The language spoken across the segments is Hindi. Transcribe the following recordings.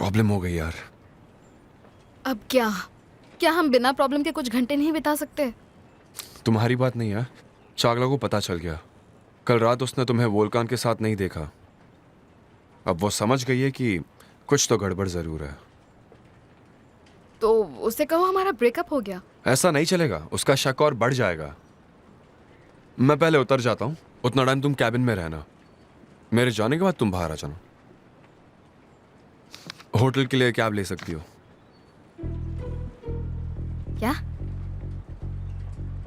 प्रॉब्लम हो गई यार। अब क्या? क्या हम बिना प्रॉब्लम के कुछ घंटे नहीं बिता सकते? तुम्हारी बात नहीं है, चागला को पता चल गया। कल रात उसने तुम्हें वोल्कान के साथ नहीं देखा। अब वो समझ गई है कि कुछ तो गड़बड़ जरूर है। तो उसे कहो हमारा ब्रेकअप हो गया। ऐसा नहीं चलेगा, उसका शक और बढ़ जाएगा। मैं पहले उतर जाता हूँ, उतना टाइम तुम कैबिन में रहना। मेरे जाने के बाद तुम बाहर आ जाना। होटल के लिए कैब ले सकती हो। क्या?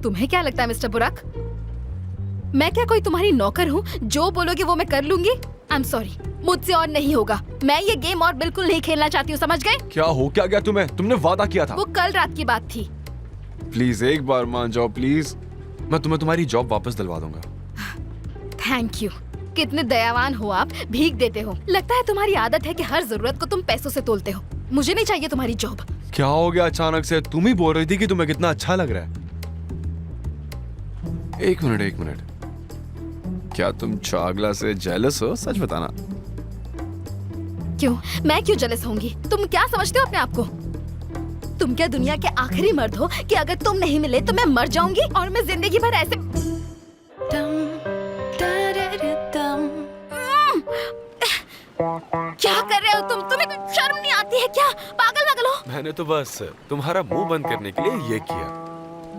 तुम्हें क्या लगता है मिस्टर बुराक? मैं क्या कोई तुम्हारी नौकर हूँ? जो बोलोगे वो मैं कर लूंगी। आई एम सॉरी, मुझसे और नहीं होगा। मैं ये गेम और बिल्कुल नहीं खेलना चाहती हूँ, समझ गए? क्या हो क्या गया तुम्हें? तुमने वादा किया था। वो कल रात की बात थी। प्लीज एक बार मान जाओ प्लीज। मैं तुम्हें तुम्हारी जॉब वापस दिलवा दूंगा। Thank you. कितने दयावान हो आप, भीख देते हो। लगता है तुम्हारी आदत है कि हर जरूरत को तुम पैसों से तोलते हो। मुझे नहीं चाहिए तुम्हारी जॉब। क्या हो गया अचानक से? तुम ही बोल रही थी कि तुम्हें कितना अच्छा लग रहा है। एक मिनट, क्या तुम चागला से जेलस हो? सच बताना। क्यों? मैं क्यों जेलस होंगी? तुम क्या समझते हो अपने आप को? तुम क्या दुनिया के आखिरी मर्द हो कि अगर तुम नहीं मिले तो मैं मर जाऊंगी और मैं जिंदगी भर ऐसे क्या कर रहे हो तुम? तुम्हें कुछ शर्म नहीं आती है क्या? पागल हो? मैंने तो बस तुम्हारा मुंह बंद करने के लिए ये किया।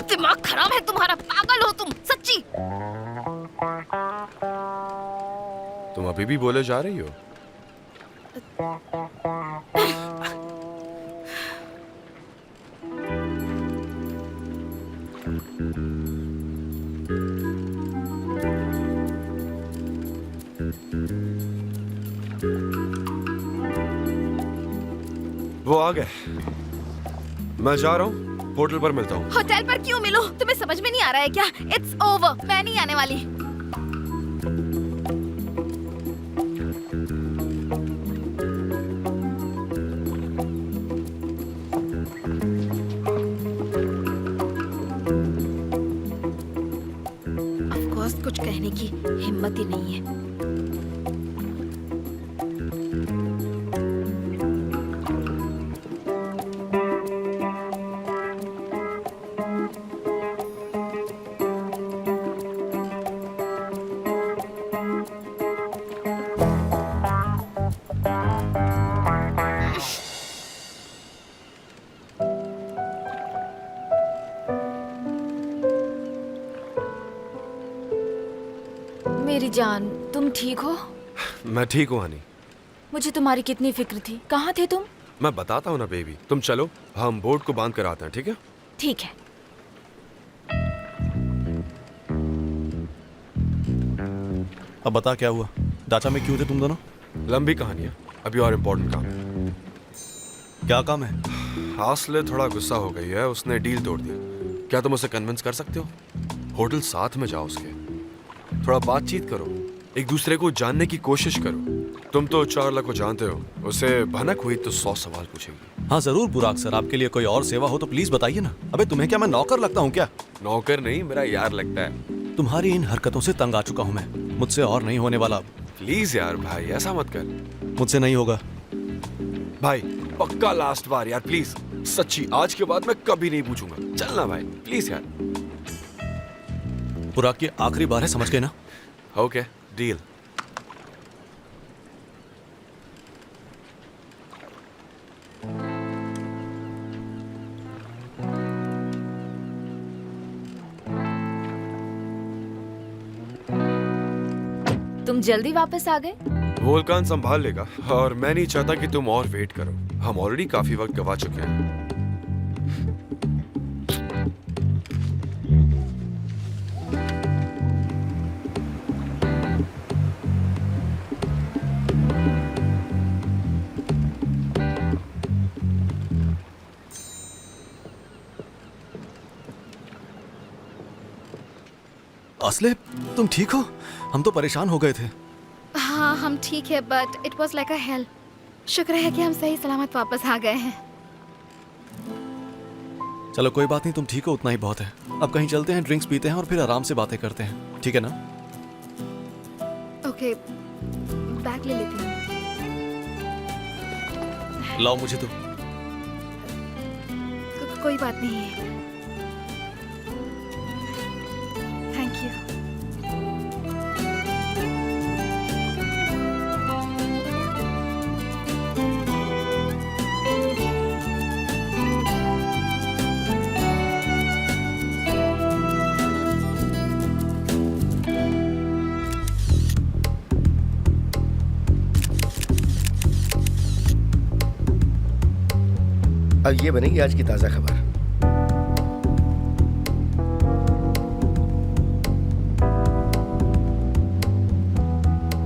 दिमाग खराब है तुम्हारा, पागल हो तुम सच्ची। तुम अभी भी बोले जा रही हो? वो आ गए। मैं जा रहा हूँ, होटल पर मिलता हूँ। होटल पर क्यों मिलो? तुम्हें समझ में नहीं आ रहा है क्या? इट्स ओवर, मैं नहीं आने वाली। ऑफ कोर्स कुछ कहने की हिम्मत ही नहीं है। मेरी जान, तुम ठीक हो? मैं ठीक हूँ हनी। मुझे तुम्हारी कितनी फिक्र थी। कहाँ थे तुम? मैं बताता हूँ ना बेबी, तुम चलो, हम बोट को बांध कर आते हैं, ठीक है? ठीक है। अब बता क्या हुआ? डाचा में क्यों थे तुम दोनों? लंबी कहानी है, अभी और इम्पोर्टेंट काम है। क्या काम है? हासले थोड़ा गुस्सा हो गई है, उसने डील तोड़ दी। क्या तुम उसे कन्विंस कर सकते हो? होटल साथ में जाओ उसके, थोड़ा बातचीत करो, एक दूसरे को जानने की कोशिश करो। तुम तो चार्ला को जानते हो, उसे भनक हुई तो 100 सवाल पूछेगी। हाँ जरूर बुराक सर, आपके लिए कोई और सेवा हो तो प्लीज बताइए ना। अबे तुम्हें क्या मैं नौकर लगता हूँ क्या? नौकर नहीं, मेरा यार लगता है। तुम्हारी इन हरकतों से तंग आ चुका हूँ मैं। मुझसे और नहीं होने वाला अब। प्लीज यार भाई, ऐसा मत कर। मुझसे नहीं होगा भाई पक्का लास्ट बार यार, प्लीज सच्ची, आज के बाद मैं कभी नहीं पूछूंगा। चलना भाई प्लीज यार। बुराक की आखिरी बार है, समझ गए ना? Okay deal. तुम जल्दी वापस आ गए? वोल्कान संभाल लेगा और मैं नहीं चाहता कि तुम और वेट करो। हम ऑलरेडी काफी वक्त गवा चुके हैं। असले, तुम ठीक हो? हम तो परेशान हो गए थे। हाँ हम ठीक है, but it was like a hello. शुक्र है कि हम सही सलामत वापस आ गए हैं। चलो कोई बात नहीं, तुम ठीक हो उतना ही बहुत है। अब कहीं चलते हैं, ड्रिंक्स पीते हैं और फिर आराम से बातें करते हैं, ठीक है ना? ओके, बैग ले लेती हूँ। लाओ मुझे तो। कोई बात नहीं है। Thank you. अब ये बनेगी आज की ताजा खबर।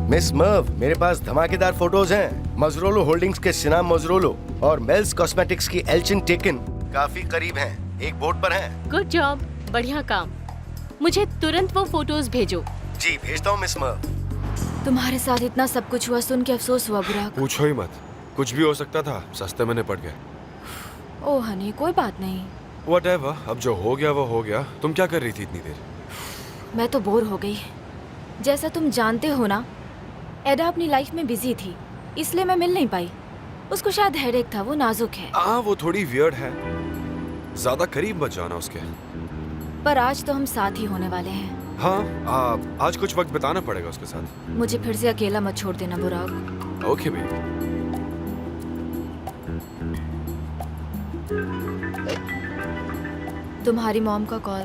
मिस मर्व, मेरे पास धमाकेदार फोटोज हैं। मजरोलो होल्डिंग्स के सिनाम मजरोलो और मेल्स कॉस्मेटिक्स की एल्चिन टेकन काफी करीब हैं, एक बोर्ड पर हैं। गुड जॉब, बढ़िया काम। मुझे तुरंत वो फोटोज भेजो। जी भेजता हूँ मिस मर्व। तुम्हारे साथ इतना सब कुछ हुआ सुन के अफसोस हुआ बुराक। पूछो ही मत, कुछ भी हो सकता था, सस्ते में निपट गए। ओह हनी, कोई बात नहीं। Whatever, अब जो हो गया वो हो गया। तुम क्या कर रही थी इतनी देर? मैं तो बोर हो गई। जैसा तुम जानते हो ना, एडा अपनी लाइफ में बिजी थी, इसलिए मैं मिल नहीं पाई। उसको शायद हेडेक था, वो नाजुक है। वो थोड़ी वियर्ड है। ज्यादा करीब मत जाना उसके। पर आज तो हम साथ ही होने वाले हैं। हाँ, आज कुछ वक्त बिताना पड़ेगा उसके साथ। मुझे फिर से अकेला मत छोड़ देना बुराक। Okay baby. तुम्हारी मॉम का कॉल।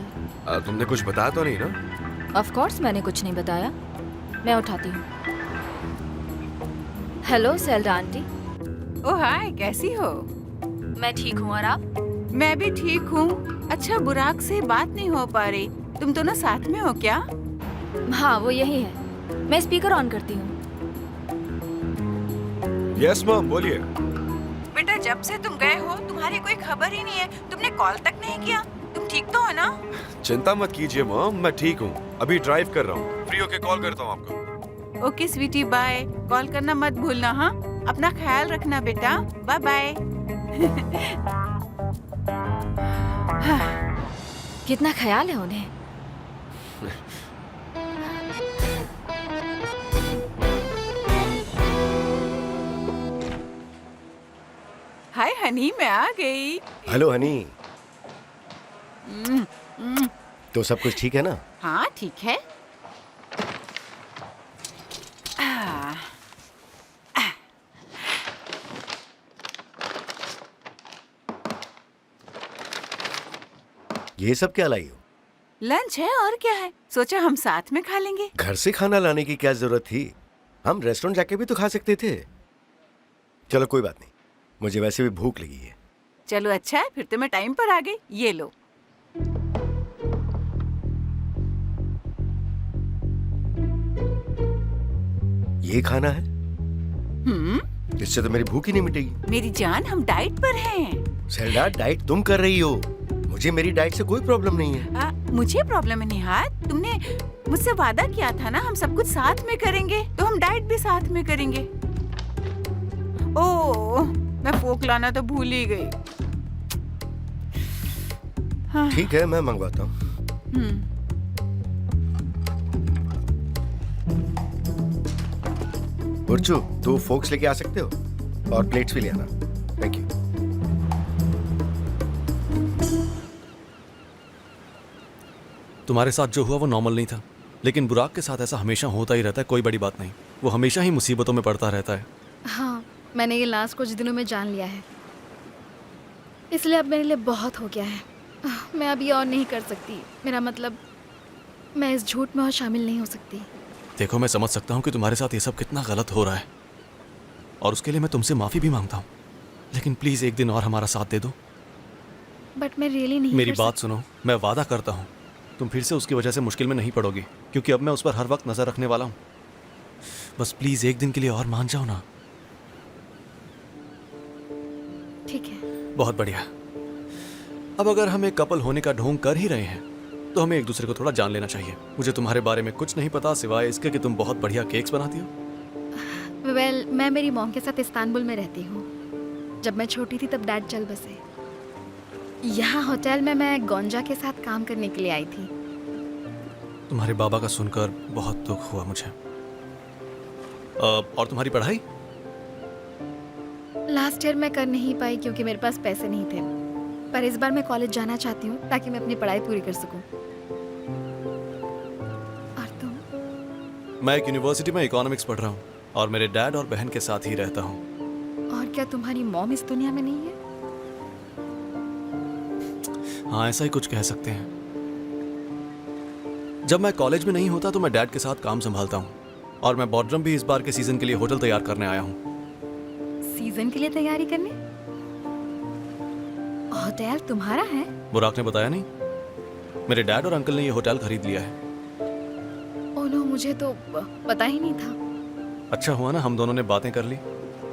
तुमने कुछ बताया तो नहीं ना? ऑफ कोर्स मैंने कुछ नहीं बताया। मैं उठाती हूँ। Hello Selda aunty. Oh hi, कैसी हो? मैं ठीक हूँ, और आप? मैं भी ठीक हूँ। अच्छा, बुराक से बात नहीं हो पा रही। तुम दोनों साथ में हो क्या? हाँ, वो यही है। मैं स्पीकर ऑन करती हूँ। यस मैम, बोलिए। बेटा, जब से तुम गए हो तुम्हारी कोई खबर ही नहीं है। तुमने कॉल तक नहीं किया। तुम ठीक तो हो ना? चिंता मत कीजिए मैम, मैं ठीक हूँ। अभी ड्राइव कर रहा हूँ, फ्री होके कॉल करता हूँ आपको। Okay Sweety, bye. कॉल करना मत भूलना। हाँ, अपना ख्याल रखना बेटा। Bye bye. कितना ख्याल है उन्हें। हाय हनी, मैं आ गई। Hello honey. तो सब कुछ ठीक है ना? हाँ ठीक है। ये सब क्या लाई हो? लंच है और क्या है, सोचा हम साथ में खा लेंगे। घर से खाना लाने की क्या जरूरत थी? हम रेस्टोरेंट जाके भी तो खा सकते थे। चलो कोई बात नहीं, मुझे वैसे भी भूख लगी है। चलो अच्छा है, फिर तो मैं टाइम पर आ गई। ये लो। ये खाना है? इससे तो मेरी भूख ही नहीं मिटेगी। मेरी जान, हम डाइट पर हैं। सेल्डा, डाइट तुम कर रही हो, मुझे मेरी डाइट से कोई प्रॉब्लम नहीं है। मुझे प्रॉब्लम है निहाद। तुमने मुझसे वादा किया था ना, हम सब कुछ साथ में करेंगे, तो हम डाइट भी साथ में करेंगे। ओह, मैं फोक लाना तो भूल ही गई। हाँ। ठीक है, मैं मंगवाता हूँ। बुर्चू, 2 फोक्स लेके आ सकते हो और प्लेट्स भी ले आना। Thank you. तुम्हारे साथ जो हुआ वो नॉर्मल नहीं था, लेकिन बुराक के साथ ऐसा हमेशा होता ही रहता है। कोई बड़ी बात नहीं, वो हमेशा ही मुसीबतों में पड़ता रहता है। हाँ, मैंने ये लास्ट कुछ दिनों में जान लिया है, इसलिए अब मेरे लिए बहुत हो गया है। मैं अब ये और नहीं कर सकती। मेरा मतलब, मैं इस झूठ में और शामिल नहीं हो सकती। देखो, मैं समझ सकता हूँ कि तुम्हारे साथ ये सब कितना गलत हो रहा है, और उसके लिए मैं तुमसे माफ़ी भी मांगता हूँ, लेकिन प्लीज़ एक दिन और हमारा साथ दे दो। बट मैं रियली नहीं मेरी कर बात सुनो, मैं वादा करता हूँ तुम फिर से उसकी वजह से मुश्किल में नहीं पड़ोगी, क्योंकि अब मैं उस पर हर वक्त नज़र रखने वाला हूँ। बस प्लीज़ एक दिन के लिए और मान जाओ ना। ठीक है। बहुत बढ़िया। अब अगर हम एक कपल होने का ढोंग कर ही रहे हैं, तो हमें एक दूसरे को थोड़ा जान लेना चाहिए। मुझे तुम्हारे बारे में कुछ नहीं पता सिवाय इसके कि तुम बहुत बढ़िया केक्स बनाती हो। वेल, मैं मेरी मॉम के साथ इस्तांबुल में रहती हूँ। जब मैं छोटी थी तब डैड चल बसे। यहाँ होटल में मैं गोंजा के साथ काम करने के लिए आई थी। तुम्हारे बाबा का सुनकर बहुत दुख हुआ मुझे। और तुम्हारी पढ़ाई? लास्ट ईयर मैं कर नहीं पाई क्योंकि मेरे पास पैसे नहीं थे, पर इस बार मैं कॉलेज जाना चाहती हूँ ताकि मैं अपनी पढ़ाई पूरी कर सकूँ। और तुम? मैं एक यूनिवर्सिटी में इकोनॉमिक्स पढ़ रहा हूँ और मेरे डैड और बहन के साथ ही रहता हूँ। और क्या तुम्हारी मॉम इस दुनिया में नहीं है? हाँ, ऐसा ही कुछ कह सकते हैं। जब मैं कॉलेज में नहीं होता तो मैं डैड के साथ काम संभालता हूँ और मैं बॉर्डरम भी इस बार के सीजन के लिए होटल तैयार करने आया हूँ। सीजन के लिए तैयारी करने? होटल तुम्हारा है? बुराक ने बताया नहीं? मेरे डैड और अंकल ने ये होटल खरीद लिया है। ओह नो, मुझे तो पता ही नहीं था। अच्छा हुआ ना हम दोनों ने बातें कर ली।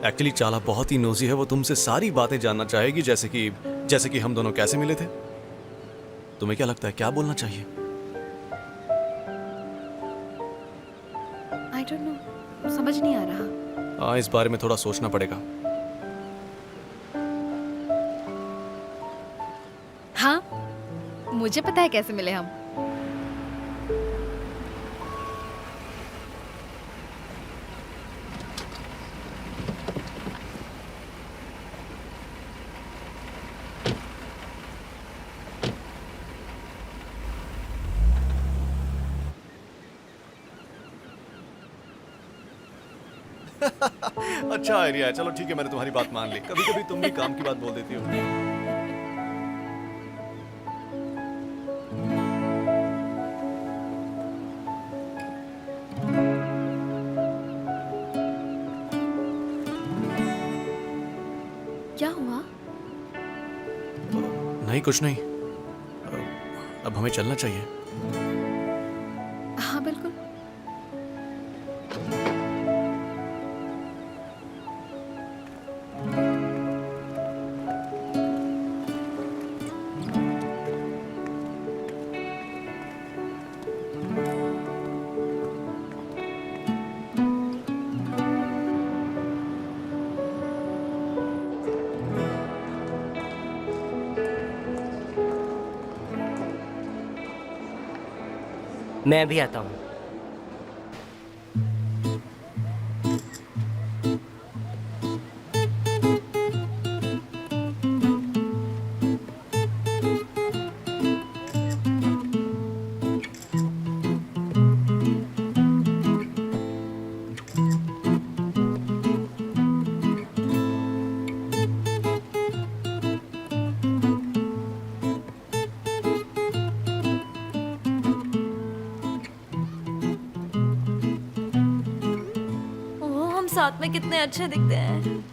एक्चुअली चाला बहुत ही नोजी है, वो तुमसे सारी बातें जानना चाहेगी, जैसे कि हम दोनों कैसे मिले थे। तुम्हें क्या लगता है क्या बोलना चाहिए? आई डोंट नो, समझ नहीं आ रहा। हाँ, इस बारे में थोड़ा सोचना पड़ेगा। हाँ, मुझे पता है कैसे मिले हम। अच्छा आइडिया है। चलो ठीक है, मैंने तुम्हारी बात मान ली। कभी कभी तुम भी काम की बात बोल देती हो। क्या हुआ? नहीं, कुछ नहीं। अब हमें चलना चाहिए। हाँ बिल्कुल। मैं भी आता हूँ। साथ में कितने अच्छे दिखते हैं।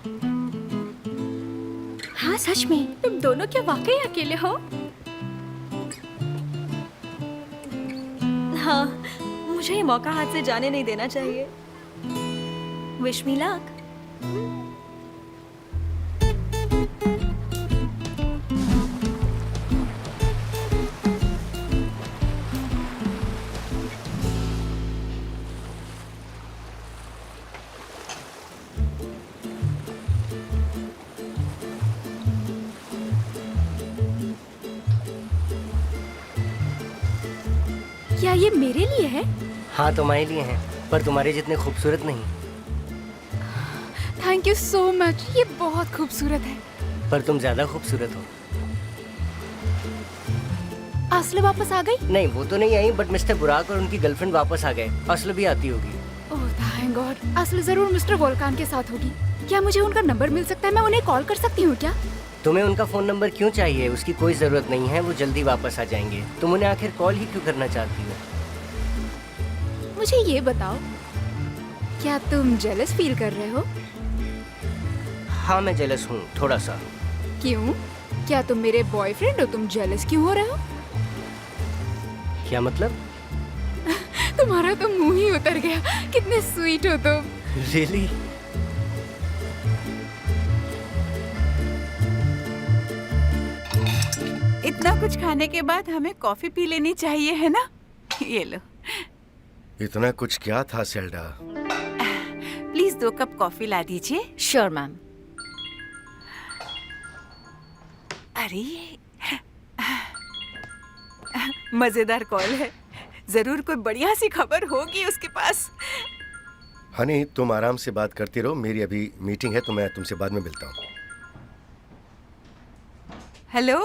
हाँ सच में, तुम दोनों क्या वाकई अकेले हो? हाँ, मुझे ये मौका हाथ से जाने नहीं देना चाहिए। Wish me luck. क्या ये मेरे लिए है? हाँ, तुम्हारे लिए हैं, पर तुम्हारे जितने खूबसूरत नहीं। थैंक यू सो मच, ये बहुत खूबसूरत है। पर तुम ज्यादा खूबसूरत हो। असल वापस आ गई? नहीं, वो तो नहीं आई, बट मिस्टर बुराक और उनकी गर्लफ्रेंड वापस आ गए। असल भी आती होगी। Oh thank God. असल जरूर मिस्टर वोल्कान के साथ होगी। क्या मुझे उनका नंबर मिल सकता है? मैं उन्हें कॉल कर सकती हूँ क्या? तुम्हें उनका फोन नंबर क्यों चाहिए? उसकी कोई जरूरत नहीं है, वो जल्दी वापस आ जाएंगे। तुम उन्हें आखिर कॉल ही क्यों करना चाहती हो? मुझे ये बताओ, क्या तुम जेलस फील कर रहे हो? हाँ, मैं जेलस हूँ, थोड़ा सा। क्यों? क्या तुम मेरे बॉयफ्रेंड हो? तुम जेलस क्यों हो रहे हो? क्या मतलब? तुम्हारा तो मुंह ही उतर गया। कितने स्वीट हो तुम। रियली? इतना कुछ खाने के बाद हमें कॉफी पी लेनी चाहिए, है ना? ये लो। इतना कुछ क्या था सेल्डा? प्लीज 2 कप कॉफी ला दीजिए। Sure ma'am. अरे मजेदार कॉल है। जरूर कोई बढ़िया सी खबर होगी उसके पास। हनी, तुम आराम से बात करती रहो, मेरी अभी मीटिंग है तो मैं तुमसे बाद में मिलता हूँ। हेलो,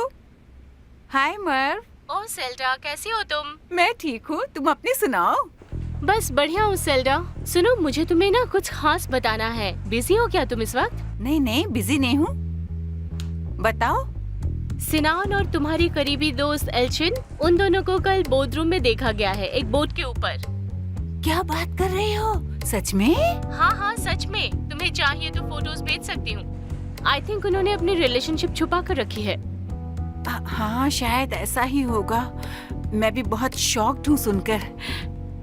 हाय मर्व। ओ सेल्डा, कैसी हो तुम? मैं ठीक हूँ, तुम अपनी सुनाओ। बस बढ़िया हूँ सेल्डा। सुनो, मुझे तुम्हें ना कुछ खास बताना है। बिजी हो क्या तुम इस वक्त? नहीं नहीं, बिजी नहीं हूँ, बताओ। सिनान और तुम्हारी करीबी दोस्त एल्चिन, उन दोनों को कल बोर्ड में देखा गया है, एक बोट के ऊपर। क्या बात कर रही हो, सच में? हाँ हाँ सच में, तुम्हें चाहिए तो फोटोज भेज सकती हूँ। आई थिंक उन्होंने अपनी रिलेशनशिप छुपा कर रखी है। हाँ शायद ऐसा ही होगा। मैं भी बहुत शॉक्ड हूँ सुनकर।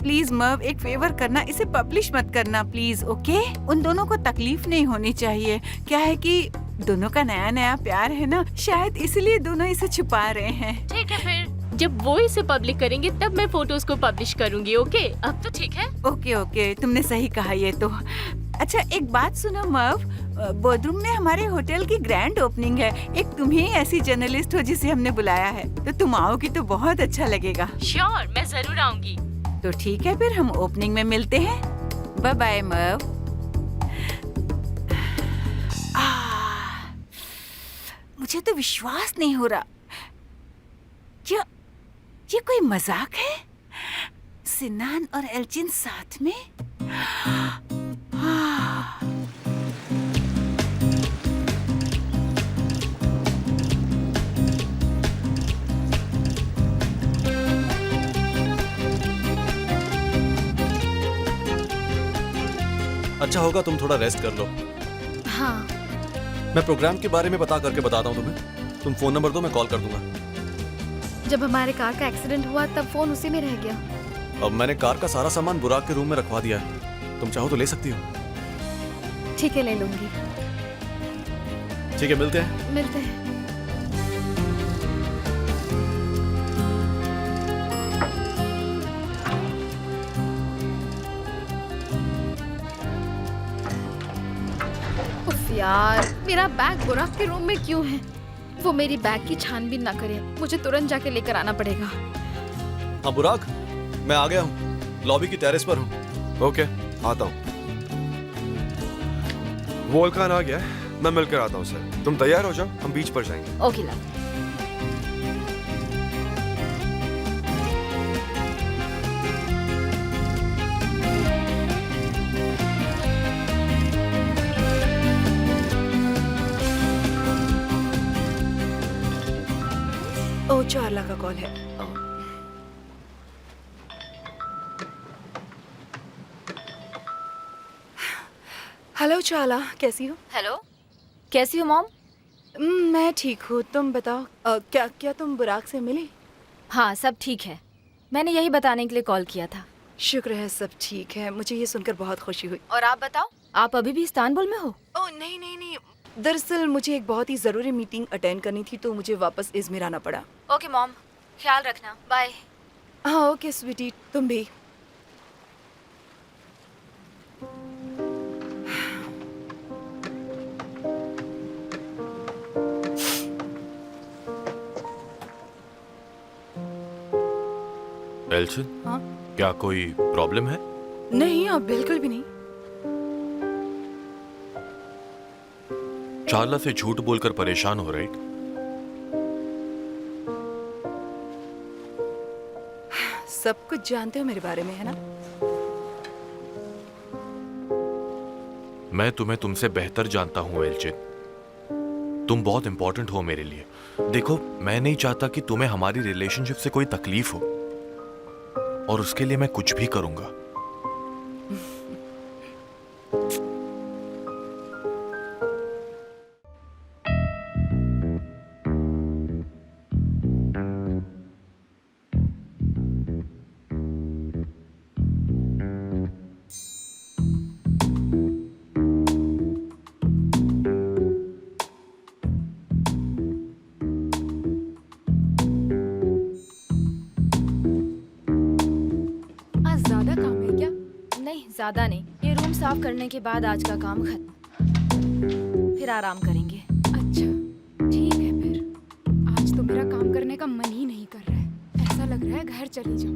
प्लीज मर्व, एक फेवर करना, इसे पब्लिश मत करना प्लीज, ओके? उन दोनों को तकलीफ नहीं होनी चाहिए। क्या है कि दोनों का नया नया प्यार है ना, शायद इसलिए दोनों इसे छुपा रहे हैं। ठीक है, फिर जब वो इसे पब्लिक करेंगे तब मैं फोटोज को पब्लिश करूंगी, ओके? अब तो ठीक है। ओके ओके, तुमने सही कहा ये तो। अच्छा एक बात सुनो मर्व, बोर्डरूम में हमारे होटल की ग्रैंड ओपनिंग है। एक तुम ही ऐसी जर्नलिस्ट हो जिसे हमने बुलाया है, तो तुम आओगी तो बहुत अच्छा लगेगा। श्योर, मैं जरूर आऊंगी। तो ठीक है, फिर हम ओपनिंग में मिलते हैं। Bye bye Merve. मुझे तो विश्वास नहीं हो रहा, ये कोई मजाक है? सिनान और एल्चिन साथ में? अच्छा होगा तुम थोड़ा रेस्ट कर लो। हाँ, मैं प्रोग्राम के बारे में बता करके बताता हूँ तुम्हें। तुम फोन नंबर दो, मैं कॉल कर दूंगा। जब हमारे कार का एक्सीडेंट हुआ तब फोन उसी में रह गया। अब मैंने कार का सारा सामान बुराक के रूम में रखवा दिया है, तुम चाहो तो ले सकती हो। ठीक है, ले लूंगी। ठीक है, मिलते हैं। मिलते हैं। उफ यार, मेरा बैग बुराक के रूम में क्यों है? वो मेरी बैग की छानबीन ना करे, मुझे तुरंत जाके लेकर आना पड़ेगा। हाँ बुराक, मैं आ गया हूँ, लॉबी की टेरेस पर हूँ। ओके, आता हूँ। वोल्कान आ गया है, मैं मिलकर आता हूँ सर। तुम तैयार हो जाओ, हम बीच पर जाएंगे। Okay love. ओ, चार्ला का कॉल है। हेलो चार्ला, कैसी हो? हेलो, कैसी हो मॉम? मैं ठीक हूँ, तुम बताओ। क्या तुम बुराक से मिली? हाँ सब ठीक है, मैंने यही बताने के लिए कॉल किया था। शुक्र है सब ठीक है, मुझे ये सुनकर बहुत खुशी हुई। और आप बताओ, आप अभी भी इस्तांबुल में हो? ओह नहीं नहीं नहीं, दरअसल मुझे एक बहुत ही ज़रूरी मीटिंग अटेंड करनी थी तो मुझे वापस इज़मिर आना पड़ा। ओके मॉम, ख्याल रखना, बाय। हाँ ओके स्वीटी, तुम भी। एल्चिन, हाँ? क्या कोई प्रॉब्लम है? नहीं, आप बिल्कुल भी नहीं। चार्ला से झूठ बोलकर परेशान हो रही? सब कुछ जानते हो मेरे बारे में, है ना? मैं तुम्हें तुमसे बेहतर जानता हूं एल्चिन। तुम बहुत इंपॉर्टेंट हो मेरे लिए। देखो, मैं नहीं चाहता कि तुम्हें हमारी रिलेशनशिप से कोई तकलीफ हो, और उसके लिए मैं कुछ भी करूंगा। आज ज्यादा काम है क्या? नहीं ज़्यादा नहीं, ये रूम साफ करने के बाद आज का काम खत्म, फिर आराम करेंगे। अच्छा ठीक है, फिर आज तो मेरा काम करने का मन ही नहीं कर रहा है। ऐसा लग रहा है घर चली जाऊं।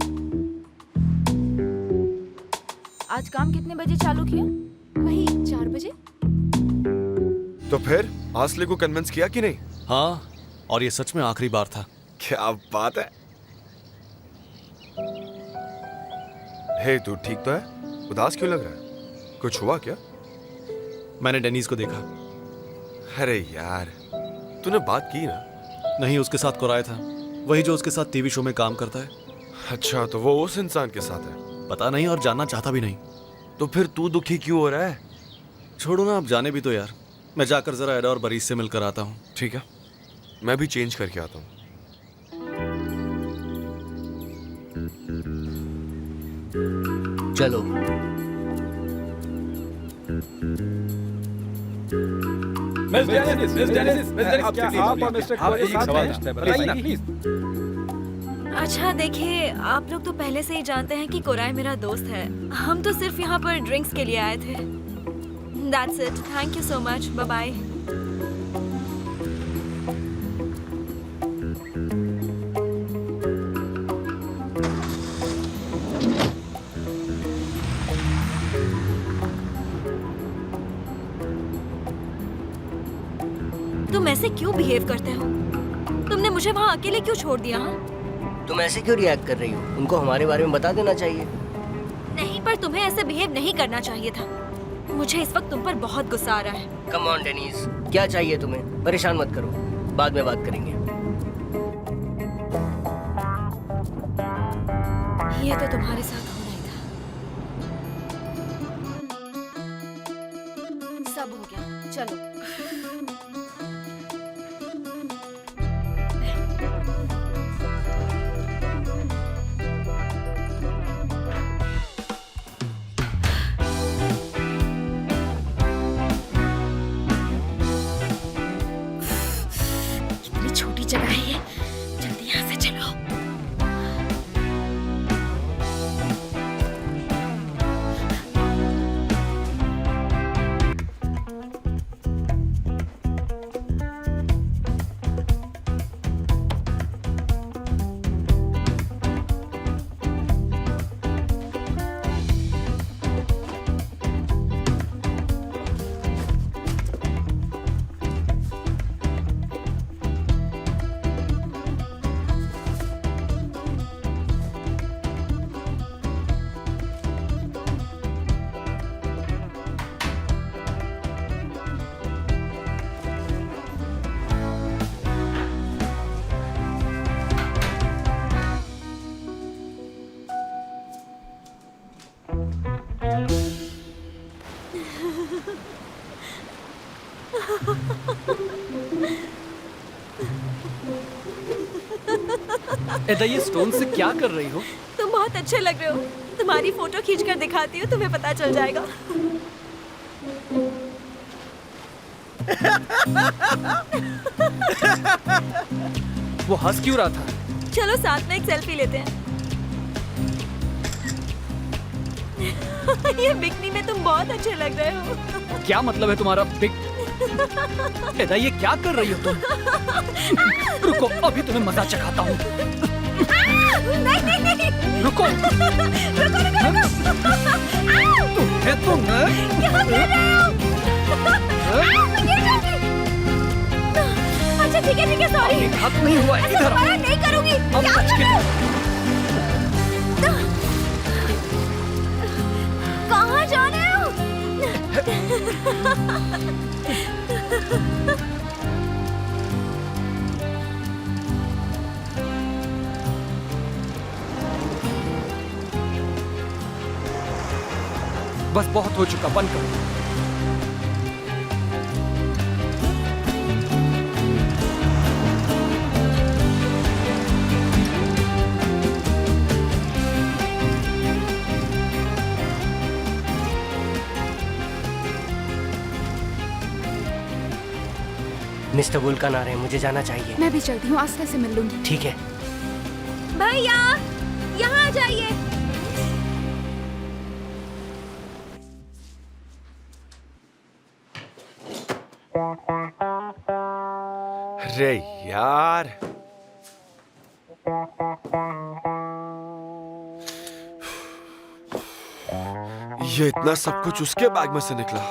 आज काम कितने बजे चालू किया? वही 4 बजे। तो फिर आसले को कन्विंस किया कि नहीं? हाँ, और ये सच में आखिरी बार था। क्या बात है। हे, तू ठीक तो है? उदास क्यों लग रहा है? कुछ हुआ क्या? मैंने डेनीज को देखा। अरे यार, तूने बात की ना? नहीं, उसके साथ कोराय था, वही जो उसके साथ टीवी शो में काम करता है। अच्छा, तो वो उस इंसान के साथ है? पता नहीं, और जानना चाहता भी नहीं। तो फिर तू दुखी क्यों हो रहा है? छोड़ो ना, अब जाने भी तो यार। मैं जाकर जरा एडा और बरीस से मिलकर आता हूँ। ठीक है, मैं भी चेंज करके आता हूँ। चलो। अच्छा देखिए, आप लोग तो पहले से ही जानते हैं कि कोराय मेरा दोस्त है। हम तो सिर्फ यहाँ पर ड्रिंक्स के लिए आए थे। That's it. Thank you so much. Bye bye. तुम ऐसे क्यों बिहेव करते हो? तुमने मुझे वहाँ अकेले क्यों छोड़ दिया? हाँ? तुम ऐसे क्यों रिएक्ट कर रही हो? उनको हमारे बारे में बता देना चाहिए। नहीं, पर तुम्हें ऐसे बिहेव नहीं करना चाहिए था। मुझे इस वक्त तुम पर बहुत गुस्सा आ रहा है। कम ऑन डेनीज, क्या चाहिए तुम्हें? परेशान मत करो, बाद में बात करेंगे। ये तो तुम्हारे साथ होना ही था। सब हो गया, चलो। छोटी जगह है ये, जल्दी यहाँ से चलो। एदा, ये स्टोन से क्या कर रही हो? तुम बहुत अच्छे लग रहे हो। तुम्हारी फोटो खींचकर दिखाती हूँ, तुम्हें पता चल जाएगा। वो हंस क्यों रहा था? चलो साथ में एक सेल्फी लेते हैं। ये बिकनी में तुम बहुत अच्छे लग रहे हो। क्या मतलब है तुम्हारा बिग? एदा, ये क्या कर रही हो तुम? रुको, अभी तुम्हें मजा चखाता हूँ। नहीं। रुको। तुम अच्छा ठीक है, सॉरी। हाथ नहीं हुआ, इधर नहीं करूँगी। अब बच के। कहाँ जा रहे हो? बस बहुत हो चुका, बंद करो। मिस्टर वुल्कान आ रहे हैं, मुझे जाना चाहिए। मैं भी चलती हूँ, आस्था से मिल लूंगी। ठीक है। भैया, यहाँ आ जाइए। अरे यार, ये इतना सब कुछ उसके बैग में से निकला।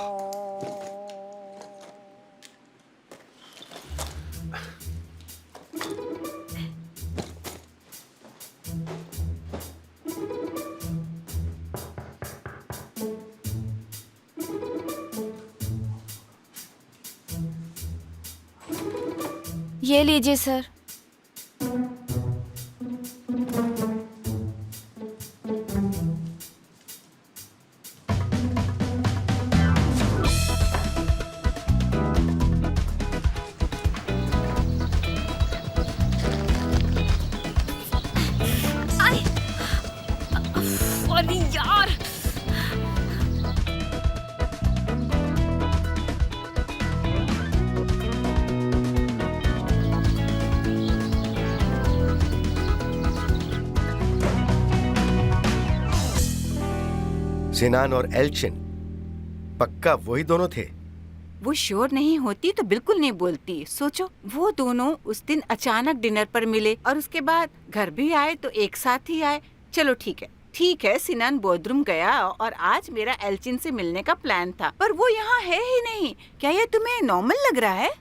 ये लीजिए सर। अरे यार, सिनान और एल्चिन, पक्का वही दोनों थे? वो श्योर नहीं होती तो बिल्कुल नहीं बोलती। सोचो, वो दोनों उस दिन अचानक डिनर पर मिले और उसके बाद घर भी आए तो एक साथ ही आए। चलो ठीक है, सिनान बोर्डरूम गया और आज मेरा एल्चिन से मिलने का प्लान था, पर वो यहाँ है ही नहीं। क्या ये तुम्हें नॉर्मल लग रहा है?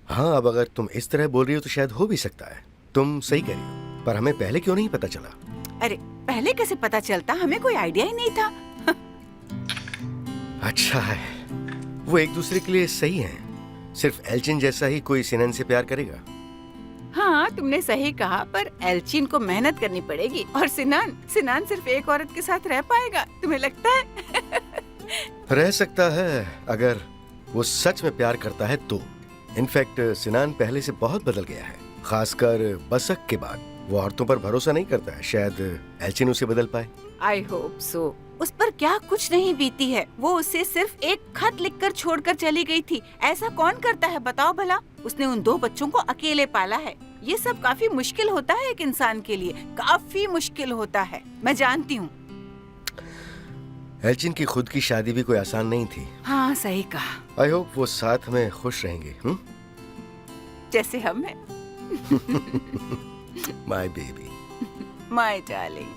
हाँ, अब अगर तुम इस तरह बोल रही हो तो शायद हो भी सकता है। तुम सही कह रही हो, पर हमें पहले क्यों नहीं पता चला? अरे पहले कैसे पता चलता, हमें कोई आइडिया ही नहीं था। अच्छा है, वो एक दूसरे के लिए सही हैं। सिर्फ एल्चिन जैसा ही कोई सिनान से प्यार करेगा। हाँ, तुमने सही कहा, पर एल्चिन को मेहनत करनी पड़ेगी और सिनान सिर्फ एक औरत के साथ रह पाएगा, तुम्हें लगता है? रह सकता है अगर वो सच में प्यार करता है तो। इनफैक्ट सिनान पहले से बहुत बदल गया है, खासकर बसक के बाद। वो औरतों पर भरोसा नहीं करता है, शायद एल्चिन उसे बदल पाए। I hope so. उस पर क्या कुछ नहीं बीती है, वो उसे सिर्फ एक खत लिखकर छोड़कर चली गई थी। ऐसा कौन करता है बताओ भला? उसने उन 2 बच्चों को अकेले पाला है। ये सब काफी मुश्किल होता है एक इंसान के लिए, काफी मुश्किल होता है, मैं जानती हूँ। एल्चिन की खुद की शादी भी कोई आसान नहीं थी। हाँ, सही कहा। आई होप वो साथ में खुश रहेंगे। जैसे हम हैं। My baby, my darling.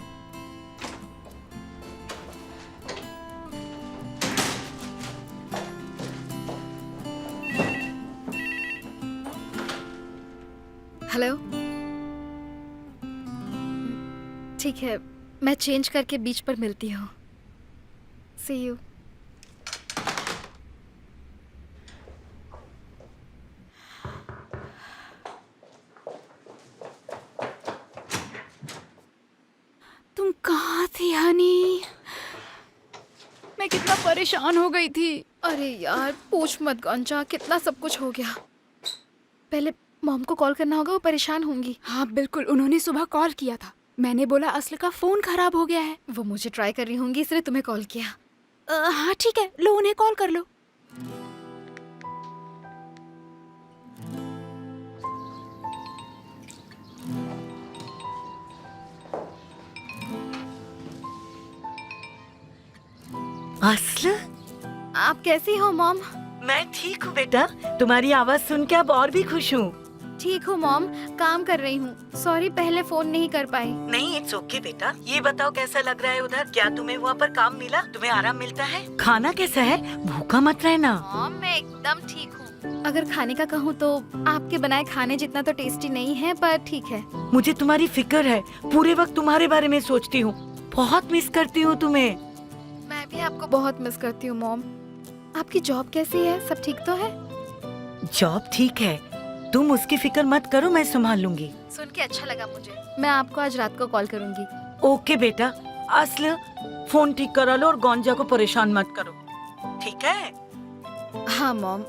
Hello. ठीक है, मैं चेंज करके बीच पर मिलती हूँ। सी यू। तुम कहाँ थी हनी? मैं कितना परेशान हो गई थी। अरे यार पूछ मत गंजा, कितना सब कुछ हो गया। पहले मॉम को कॉल करना होगा, वो परेशान होंगी। हाँ बिल्कुल, उन्होंने सुबह कॉल किया था। मैंने बोला असल का फोन खराब हो गया है। वो मुझे ट्राई कर रही होंगी, इसलिए तुम्हें कॉल किया। हाँ ठीक है, लो उन्हें कॉल कर लो। असल, आप कैसी हो मॉम? मैं ठीक हूँ बेटा, तुम्हारी आवाज सुन के अब और भी खुश हूँ। ठीक हूँ मॉम, काम कर रही हूँ। सॉरी पहले फोन नहीं कर पाई। नहीं, इट्स ओके बेटा। ये बताओ कैसा लग रहा है उधर? क्या तुम्हें वहाँ पर काम मिला? तुम्हें आराम मिलता है? खाना कैसा है? भूखा मत रहना। मॉम मैं एकदम ठीक हूँ। अगर खाने का कहूँ तो आपके बनाए खाने जितना तो टेस्टी नहीं है, पर ठीक है। मुझे तुम्हारी फिक्र है, पूरे वक्त तुम्हारे बारे में सोचती हूँ। बहुत मिस करती हूँ तुम्हें। मैं भी आपको बहुत मिस करती हूँ मॉम। आपकी जॉब कैसी है? सब ठीक तो है? जॉब ठीक है, तुम उसकी फिक्र मत करो, मैं संभाल लूंगी। सुन के अच्छा लगा मुझे। मैं आपको आज रात को कॉल करूंगी। ओके बेटा। असल, फोन ठीक करा लो और गौंजा को परेशान मत करो, ठीक है? हाँ मॉम,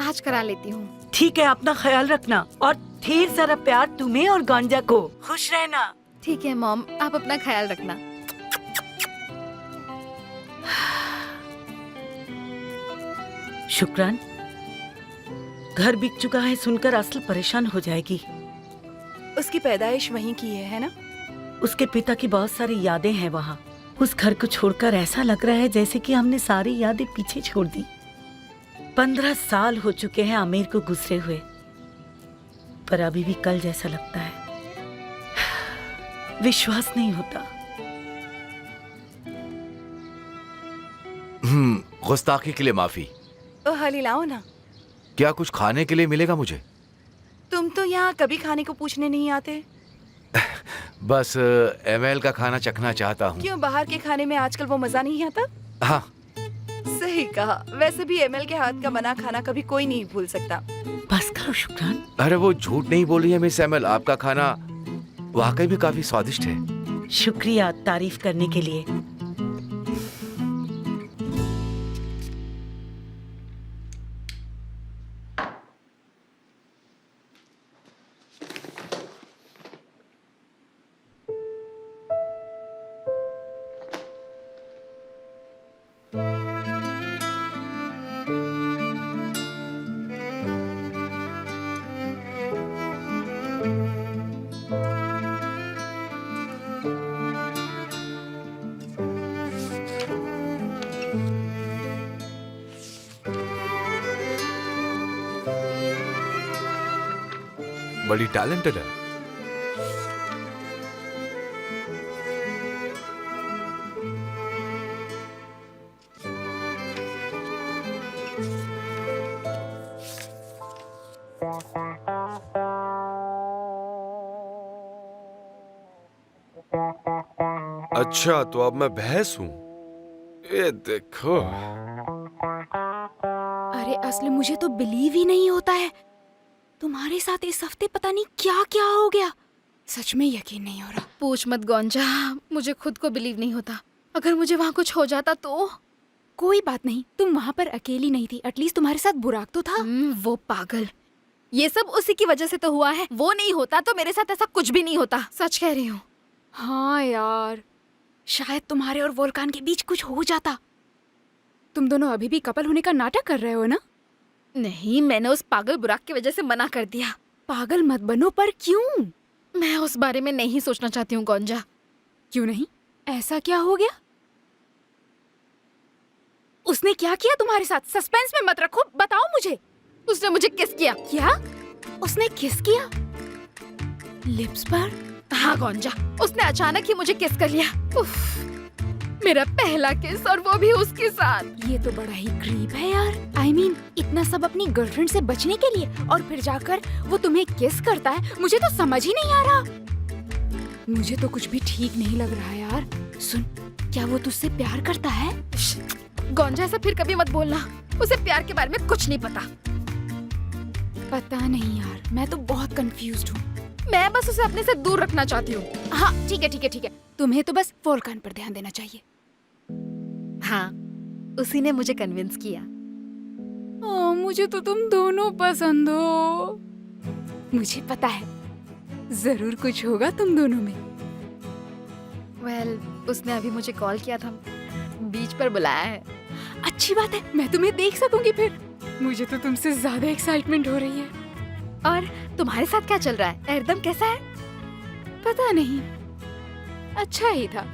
आज करा लेती हूँ। ठीक है, अपना ख्याल रखना और ढेर सारा प्यार तुम्हें और गौंजा को। खुश रहना। ठीक है मॉम, आप अपना ख्याल रखना। शुक्रान। घर बिक चुका है सुनकर असल परेशान हो जाएगी। उसकी पैदाइश वहीं की है ना? उसके पिता की बहुत सारी यादें हैं वहाँ। उस घर को छोड़कर ऐसा लग रहा है जैसे कि हमने सारी यादें पीछे छोड़ दी। 15 साल हो चुके हैं आमिर को गुजरे हुए, पर अभी भी कल जैसा लगता है। विश्वास नहीं होता। गुस्ताखी के लिए माफी। हाली लाओ ना। क्या कुछ खाने के लिए मिलेगा मुझे? तुम तो यहाँ कभी खाने को पूछने नहीं आते। बस एमएल का खाना चखना चाहता हूँ। क्यों, बाहर के खाने में आजकल वो मजा नहीं आता? हाँ। सही कहा। वैसे भी एमएल के हाथ का बना खाना कभी कोई नहीं भूल सकता। बस करो शुक्रान। अरे वो झूठ नहीं बोल रही है मिस एमएल, आपका खाना वाकई भी काफी स्वादिष्ट है। शुक्रिया तारीफ करने के लिए। बड़ी टैलेंटेड है। अच्छा, तो अब मैं भैंस हूं। ये देखो। अरे असली मुझे तो बिलीव ही नहीं होता है। तुम्हारे साथ इस हफ्ते पता नहीं क्या क्या हो गया। सच में यकीन नहीं हो रहा। पूछ मत गोंजा, मुझे खुद को बिलीव नहीं होता। अगर मुझे वहाँ कुछ हो जाता तो? कोई बात नहीं, तुम वहाँ पर अकेली नहीं थी। एटलीस्ट तुम्हारे साथ बुराक तो था। वो पागल, ये सब उसी की वजह से तो हुआ है। वो नहीं होता तो मेरे साथ ऐसा कुछ भी नहीं होता। सच कह रही हूँ। हाँ यार, शायद तुम्हारे और वोल्कान के बीच कुछ हो जाता। तुम दोनों अभी भी कपल होने का नाटक कर रहे हो ना? नहीं, मैंने उस पागल बुराक की वजह से मना कर दिया। पागल मत बनो। पर क्यों? मैं उस बारे में नहीं सोचना चाहती हूँ गोंजा। क्यों नहीं? ऐसा क्या हो गया? उसने क्या किया तुम्हारे साथ? सस्पेंस में मत रखो, बताओ मुझे। उसने मुझे किस किया। क्या? उसने किस किया? लिप्स पर? हाँ गोंजा, उसने अचानक ही मुझे किस कर लिया। उफ, मेरा पहला किस, और वो भी उसके साथ। ये तो बड़ा ही क्रीप है यार। I mean, इतना सब अपनी गर्लफ्रेंड से बचने के लिए, और फिर जाकर वो तुम्हें किस करता है। मुझे तो समझ ही नहीं आ रहा। मुझे तो कुछ भी ठीक नहीं लग रहा यार। सुन, क्या वो तुझसे प्यार करता है? गोंजा, ऐसा फिर कभी मत बोलना। उसे प्यार के बारे में कुछ नहीं पता। पता नहीं यार, मैं तो बहुत कंफ्यूज्ड हूँ। मैं बस उसे अपने से दूर रखना चाहती हूँ। हाँ ठीक है ठीक है ठीक है। तुम्हें तो बस वोल्कान पर ध्यान देना चाहिए। हाँ, उसी ने मुझे कन्विंस किया। मुझे तो तुम दोनों पसंद हो। मुझे पता है जरूर कुछ होगा तुम दोनों में। वेल, उसने अभी मुझे कॉल किया था, बीच पर बुलाया है। अच्छी बात है, मैं तुम्हें देख सकूंगी फिर। मुझे तो तुमसे ज्यादा एक्साइटमेंट हो रही है। और तुम्हारे साथ क्या चल रहा है? एरदम कैसा है? पता नहीं, अच्छा ही था।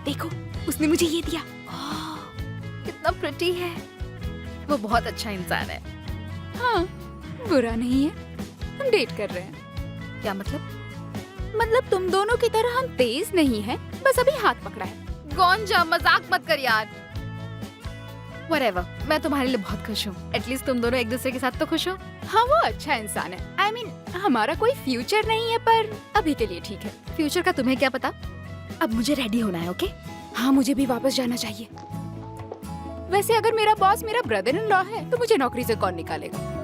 देखो, उसने मुझे ये दिया। कितना प्रिटी है। वो बहुत अच्छा इंसान है। हाँ, बुरा नहीं है। हम डेट कर रहे हैं। क्या मतलब? मतलब तुम दोनों की तरह हम तेज नहीं हैं, बस अभी हाथ पकड़ा है। गोंजा, मजाक मत कर यार। Whatever, मैं तुम्हारे लिए बहुत खुश हूँ। एटलीस्ट तुम दोनों एक दूसरे के साथ तो खुश हो। हाँ, वो अच्छा इंसान है। I mean, हमारा कोई फ्यूचर नहीं है, पर अभी के लिए ठीक है। फ्यूचर का तुम्हें क्या पता? अब मुझे रेडी होना है, ओके? हाँ, मुझे भी वापस जाना चाहिए। वैसे अगर मेरा बॉस मेरा ब्रदर इन लॉ है, तो मुझे नौकरी से कौन निकालेगा?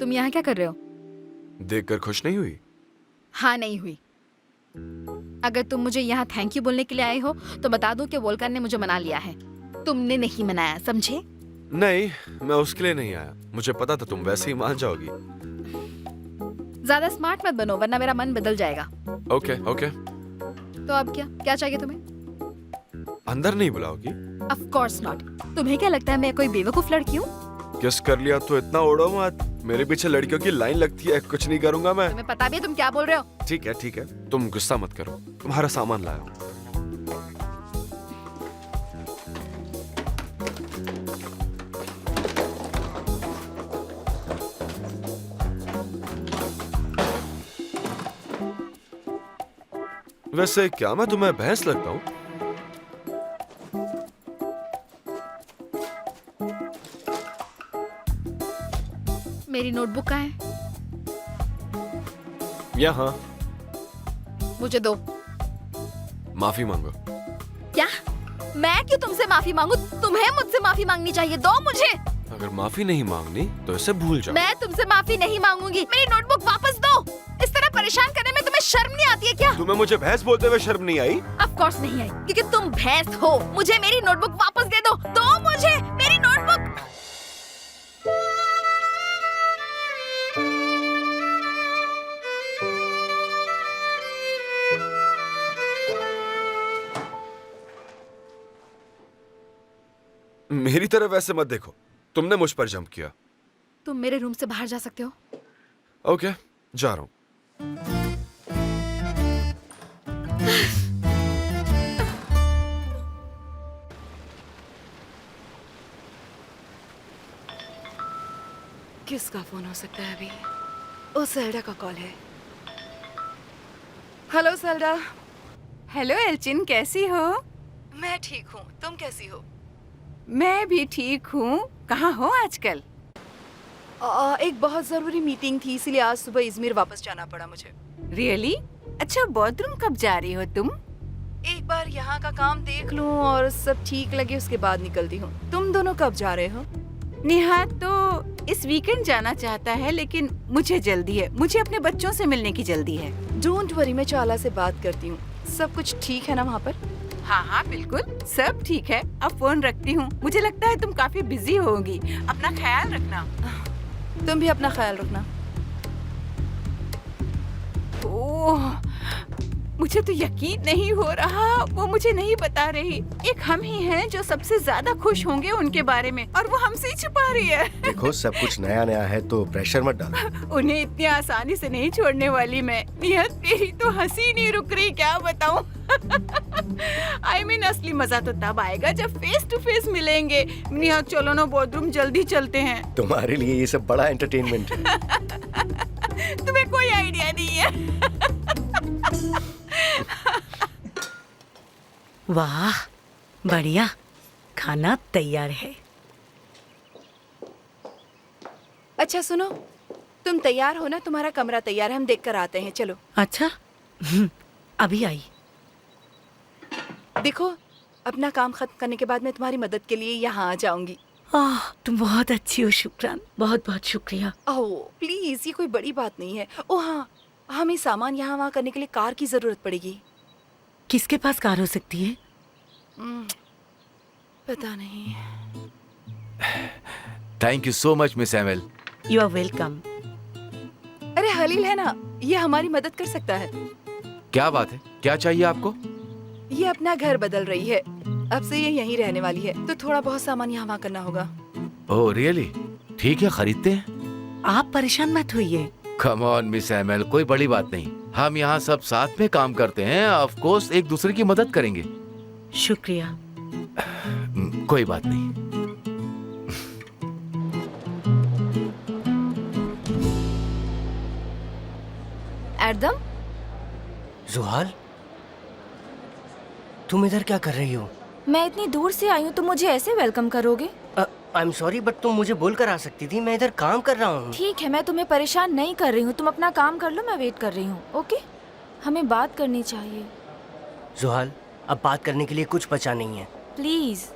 तुम यहाँ क्या कर रहे हो? देखकर खुश नहीं हुई? हाँ, नहीं हुई। अगर तुम मुझे यहाँ थैंक यू बोलने के लिए आए हो तो बता दो कि वोल्कान ने मुझे मना लिया है। तुमने नहीं मनाया, समझे? नहीं, मैं उसके लिए नहीं आया। मुझे पता था तुम वैसे ही मान जाओगी। ज्यादा स्मार्ट मत बनो, वरना मेरा मन बदल जाएगा। Okay okay. तो अब क्या चाहिए तुम्हें? अंदर नहीं बुलाओगी? Of course not. तुम्हें क्या लगता है मैं कोई बेवकूफ लड़की हूँ? किस कर लिया तो इतना उड़ो मत। मेरे पीछे लड़कियों की लाइन लगती है, कुछ नहीं करूंगा मैं। तुम्हें पता भी है तुम क्या बोल रहे हो? ठीक है, तुम गुस्सा मत करो, तुम्हारा सामान लाया हूं। वैसे क्या मैं तुम्हें भैंस लगता हूं? मेरी नोटबुक कहाँ है? यहाँ। मुझे दो। माफी मांगो। क्या? मैं क्यों तुमसे माफी मांगू? तुम्हें मुझसे माफी मांगनी चाहिए। दो मुझे। अगर माफी नहीं मांगनी तो इसे भूल जाओ। मैं तुमसे माफी नहीं मांगूंगी। मेरी नोटबुक वापस दो। इस तरह परेशान करने में तुम्हें शर्म नहीं आती है क्या? तुम्हें मुझे भैंस बोलते हुए शर्म नहीं आई? ऑफ कोर्स नहीं आई, क्योंकि तुम भैंस हो। मुझे मेरी नोटबुक वापस दे दो। दो मुझे मेरी नोटबुक। मेरी तरफ ऐसे मत देखो, तुमने मुझ पर जंप किया। तुम मेरे रूम से बाहर जा सकते हो। ओके, जा रहा हूं। किसका फोन हो सकता है अभी? ओ सेल्डा का कॉल है। Hello Selda. हेलो एल्चिन, कैसी हो? मैं ठीक हूँ, तुम कैसी हो? मैं भी ठीक हूँ। कहाँ हो आजकल? एक बहुत जरूरी मीटिंग थी, इसीलिए आज सुबह इजमीर वापस जाना पड़ा मुझे। रियली? अच्छा, बॉथरूम कब जा रही हो तुम? एक बार यहाँ का काम देख लूँ और सब ठीक लगे उसके बाद निकलती हूँ। तुम दोनों कब जा रहे हो? निहाद तो इस वीकेंड जाना चाहता है, लेकिन मुझे जल्दी है। मुझे अपने बच्चों से मिलने की जल्दी है। डोंट वरी, मैं चाला से बात करती हूँ। सब कुछ ठीक है ना वहाँ पर? हाँ हाँ बिल्कुल, सब ठीक है। अब फोन रखती हूँ। मुझे लगता है तुम काफी बिजी होगी। अपना ख्याल रखना। तुम भी अपना ख्याल रखना। ओह, मुझे तो यकीन नहीं हो रहा, वो मुझे नहीं बता रही। एक हम ही हैं जो सबसे ज्यादा खुश होंगे उनके बारे में, और वो हमसे ही छुपा रही है। देखो, सब कुछ नया नया है तो प्रेशर मत डालो। उन्हें इतनी आसानी से नहीं छोड़ने वाली मैं। नियत तेरी तो हंसी नहीं रुक रही, क्या बताऊं। I mean, असली मजा तो तब आएगा जब फेस टू फेस मिलेंगे। नियत चलो ना बॉथरूम, जल्दी चलते हैं। तुम्हारे लिए ये सब बड़ा एंटरटेनमेंट है। तुम्हें कोई आइडिया नहीं है। वाह, बढ़िया, खाना तैयार है। अच्छा सुनो, तुम तैयार हो ना? तुम्हारा कमरा तैयार है, हम देख कर आते हैं। चलो। अच्छा, अभी आई। देखो, अपना काम खत्म करने के बाद मैं तुम्हारी मदद के लिए यहाँ आ जाऊंगी। तुम बहुत अच्छी हो शुक्रान, बहुत बहुत शुक्रिया। ओह प्लीज, ये कोई बड़ी बात नहीं है। ओह हाँ, हमें सामान यहाँ वहाँ करने के लिए कार की जरूरत पड़ेगी। किसके पास कार हो सकती है? पता नहीं। Thank you so much miss Emel. You are welcome. अरे हलील है ना, ये हमारी मदद कर सकता है। क्या बात है, क्या चाहिए आपको? ये अपना घर बदल रही है, अब से ये यहीं रहने वाली है, तो थोड़ा बहुत सामान यहाँ वहाँ करना होगा। Oh really? ठीक है, खरीदते हैं। आप परेशान मत होइए। कम ऑन मिस एमएल, कोई बड़ी बात नहीं। हम यहाँ सब साथ में काम करते हैं, ऑफ कोर्स एक दूसरे की मदद करेंगे। शुक्रिया। कोई बात नहीं। एडम, जुहाल, तुम इधर क्या कर रही हो? मैं इतनी दूर से आई हूँ, तुम मुझे ऐसे वेलकम करोगे? आई एम सॉरी, बट तुम मुझे बोल कर आ सकती थी। मैं इधर काम कर रहा हूँ। ठीक है, मैं तुम्हें परेशान नहीं कर रही हूँ। तुम अपना काम कर लो, मैं वेट कर रही हूँ। ओके, हमें बात करनी चाहिए। जुहाल, अब बात करने के लिए कुछ बचा नहीं है। प्लीज।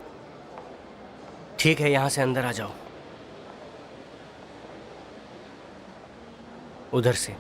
ठीक है, यहाँ से अंदर आ जाओ। उधर से।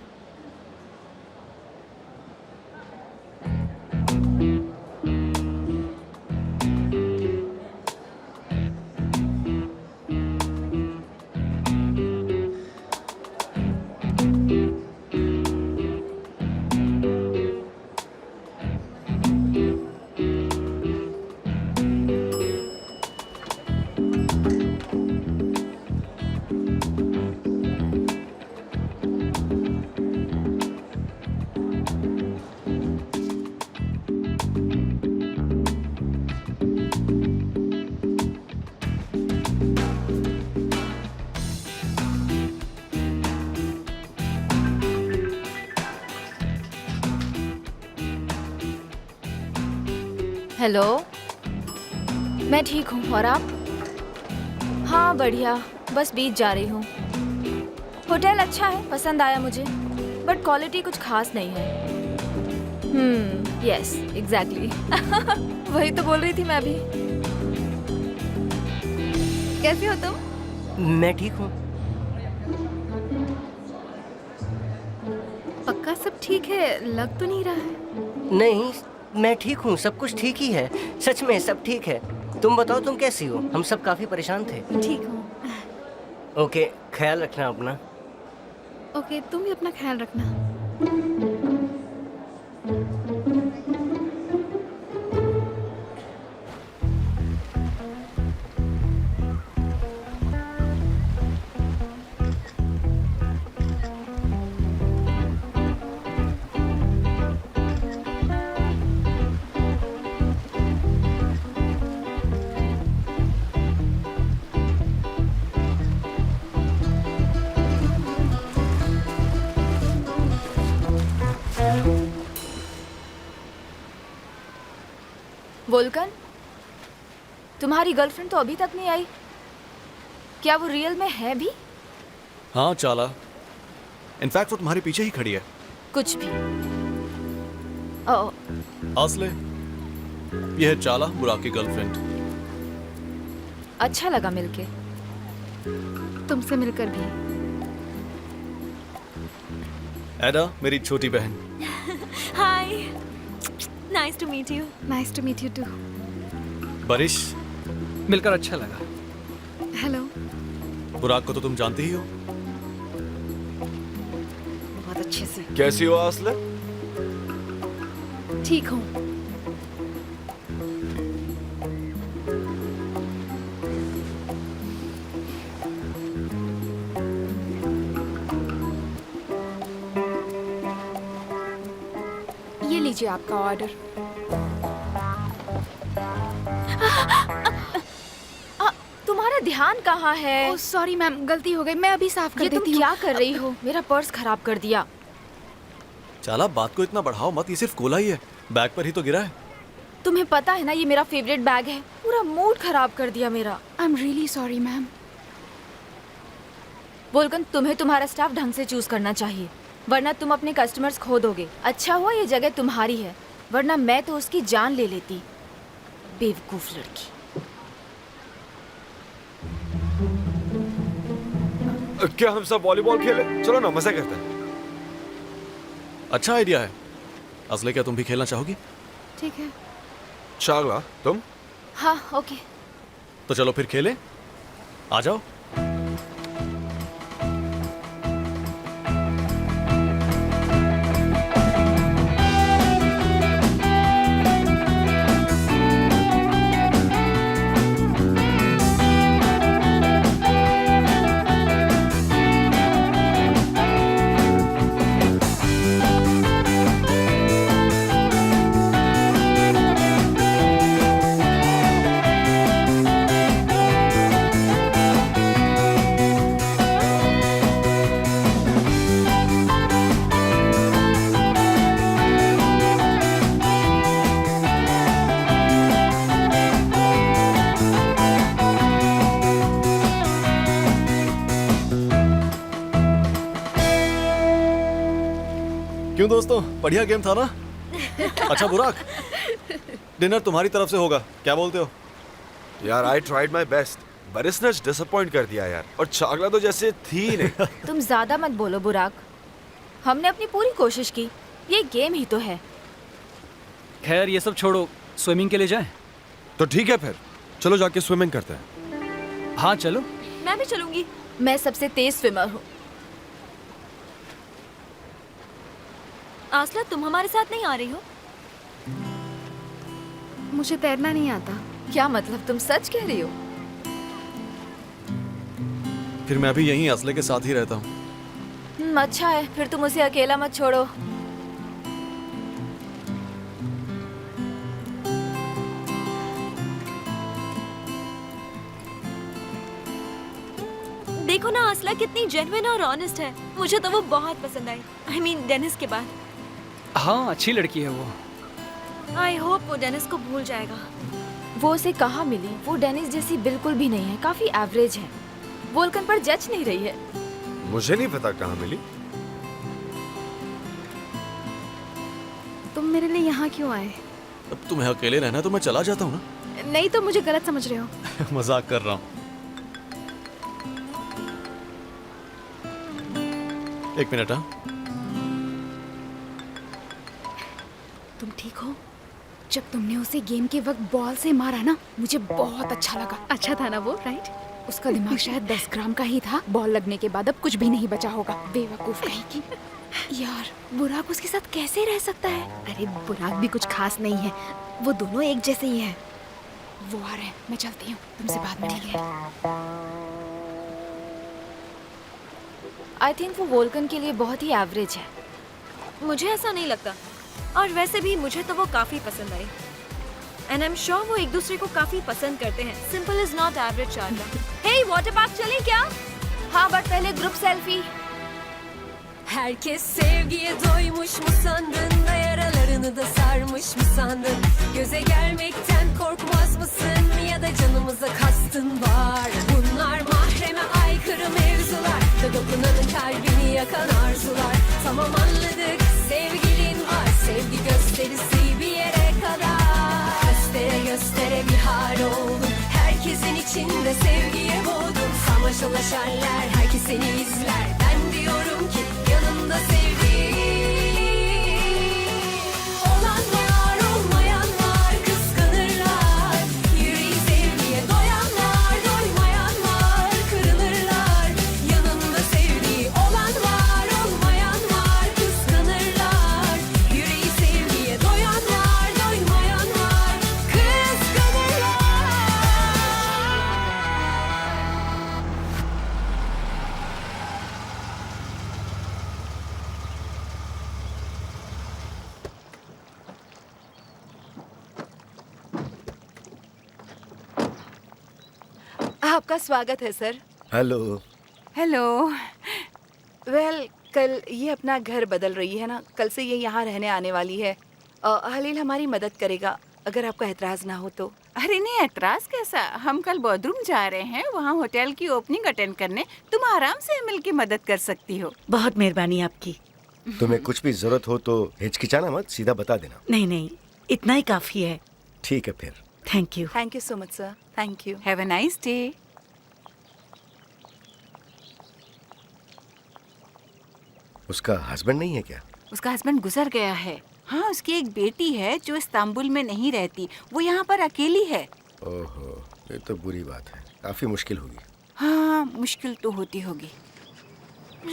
हेलो, मैं ठीक हूँ और आप? हाँ बढ़िया, बस बीच जा रही हूँ। होटल अच्छा है, पसंद आया मुझे, बट क्वालिटी कुछ खास नहीं है। Yes exactly. वही तो बोल रही थी मैं भी। कैसे हो तुम? मैं ठीक हूँ। पक्का सब ठीक है? लग तो नहीं रहा है। नहीं, मैं ठीक हूँ, सब कुछ ठीक ही है। सच में सब ठीक है। तुम बताओ, तुम कैसी हो? हम सब काफी परेशान थे। ठीक हूँ। ओके, ख्याल रखना अपना। ओके, तुम भी अपना ख्याल रखना। वोल्कन, तुम्हारी गर्लफ्रेंड तो अभी तक नहीं आई। क्या वो रियल में है भी? हाँ चाला, इनफैक्ट वो तुम्हारे पीछे ही खड़ी है। कुछ भी। आसले, ये है चाला, बुराक की गर्लफ्रेंड। अच्छा लगा मिलके। तुमसे मिलकर भी। एडा, मेरी छोटी बहन। Hi, nice to meet you. Nice to meet you too. बारिश, मिलकर अच्छा लगा। हेलो। बुराक को तो तुम जानती ही हो। बहुत अच्छे से। कैसी हो आसले? ठीक हूँ। ये लीजिए आपका ऑर्डर। तुम्हारा ध्यान कहाँ है? ओह सॉरी मैम, गलती हो गई। मैं अभी साफ कर ये तुम देती हूँ। क्या कर रही हो? मेरा पर्स खराब कर दिया। चाला, बात को इतना बढ़ाओ मत, ये सिर्फ कोला ही है, बैग पर ही तो गिरा है। तुम्हें पता है ना, ये मेरा फेवरेट बैग है। पूरा मूड खराब कर दिया मेरा। I am really sorry ma'am. Vulcan, तुम्हें तुम्हारा स्टाफ ढंग से चूज करना चाहिए, वरना तुम अपने कस्टमर्स खो दोगे। अच्छा हुआ ये जगह तुम्हारी है, वरना मैं तो उसकी जान ले लेती। बेवकूफ लड़की। क्या हम सब वॉलीबॉल खेले? चलो ना, मजा करते हैं। अच्छा आइडिया है। असले, क्या तुम भी खेलना चाहोगी? ठीक है। चागला, तुम? हाँ ओके। तो चलो फिर खेलें। आ जाओ। क्यों दोस्तों, बढ़िया गेम था ना? अच्छा बुराक, डिनर तुम्हारी तरफ से होगा, क्या बोलते हो? यार आई ट्राइड माय बेस्ट, बरिस ने डिसअपॉइंट कर दिया यार, और चागला तो जैसे थी ही नहीं। तुम ज्यादा मत बोलो बुराक, हमने अपनी पूरी कोशिश की, ये गेम ही तो है। खैर ये सब छोड़ो, स्विमिंग के लिए जाएं? तो ठीक है फिर, चलो जाके स्विमिंग करते हैं। हाँ चलो। मैं भी चलूंगी, मैं सबसे तेज स्विमर हूँ। आसला, तुम हमारे साथ नहीं आ रही हो? मुझे तैरना नहीं आता। क्या मतलब, तुम सच कह रही हो? फिर मैं भी यहीं असले के साथ ही रहता हूँ। अच्छा है, फिर तुम उसे अकेला मत छोड़ो। देखो ना आसला कितनी जेन्युइन और ऑनेस्ट है, मुझे तो वो बहुत पसंद आई। I mean, डेनिस के बाद। हाँ अच्छी लड़की है वो। आई होप वो डेनिस को भूल जाएगा। वो उसे कहाँ मिली? वो डेनिस जैसी बिल्कुल भी नहीं है, काफी एवरेज है। वोल्कन पर जज नहीं रही है। मुझे नहीं पता कहाँ मिली। तुम मेरे लिए यहाँ क्यों आए? अब तुम्हें अकेले रहना है तो मैं चला जाता हूँ ना। नहीं तो मुझे गलत समझ रहे हो। मजाक कर रहा हूँ। एक मिनट। हाँ, तुम ठीक हो? जब तुमने उसे गेम के वक्त बॉल से मारा ना, मुझे बहुत अच्छा लगा। अच्छा था ना वो, राइट? उसका दिमाग शायद 10 ग्राम का ही था। बॉल लगने के बाद अब कुछ भी नहीं बचा होगा। बेवकूफ कहीं की। यार, बुराक उसके साथ कैसे रह सकता है? अरे बुराक भी कुछ खास नहीं है, वो दोनों एक जैसे ही हैं। वो आ रहे हैं, मैं चलती हूँ, तुमसे बाद में मिलेंगे। आई थिंक वो वोल्कन के लिए बहुत ही एवरेज है। मुझे ऐसा नहीं लगता, और वैसे भी मुझे तो वो काफी पसंद आई। एंड आई एम श्योर वो एक दूसरे को काफी पसंद करते हैं। Simple is not average Sharda. Hey, water park चलें क्या? हाँ, बट पहले group selfie. Herkes sevgiye doymuş mu sandın da yaralarını da sarmış mı sandın? Göze gelmekten korkmaz mısın ya da canımıza kastın var? Bunlar mahreme aykırı mevzular da dokunanın kalbini yakan arzular. Tamam anladık, sevgilin var, sevgi gösterisi bir yere kadar. Göstere göstere bir hal oldun, herkesin içinde sevgiye boğdun. Samaşalaşarlar, herkes seni izler. Ben diyorum ki yanında sevdiğin olan var, olmayan var, kıskanırlar. Yüreği sevgiye doyanlar, doymayan var, kırılırlar. Yanında sevdiği olan var, olmayan var, kıskanırlar. Yüreği sevgiye doyanlar, doymayan var, kıskanırlar. आपका स्वागत है सर। हेलो। हेलो। वेल, कल ये अपना घर बदल रही है ना, कल से ये यहाँ रहने आने वाली है। हलील हमारी मदद करेगा, अगर आपको एतराज ना हो तो। अरे नहीं, एतराज कैसा? हम कल बॉथरूम जा रहे हैं, वहाँ होटल की ओपनिंग अटेंड करने। तुम आराम से मिल के मदद कर सकती हो। बहुत मेहरबानी आपकी। तुम्हें कुछ भी जरूरत हो तो हिचकिचाना मत, सीधा बता देना। नहीं नहीं, इतना ही काफी है। ठीक है फिर। Thank you. Thank you so much sir. Thank you. Have a nice day. उसका हस्बैंड नहीं है क्या? उसका हस्बैंड गुजर गया है। हाँ, उसकी एक बेटी है जो इस्तांबुल में नहीं रहती, वो यहाँ पर अकेली है। ओहो, ये तो बुरी बात है, काफी मुश्किल होगी। हाँ, मुश्किल तो होती होगी।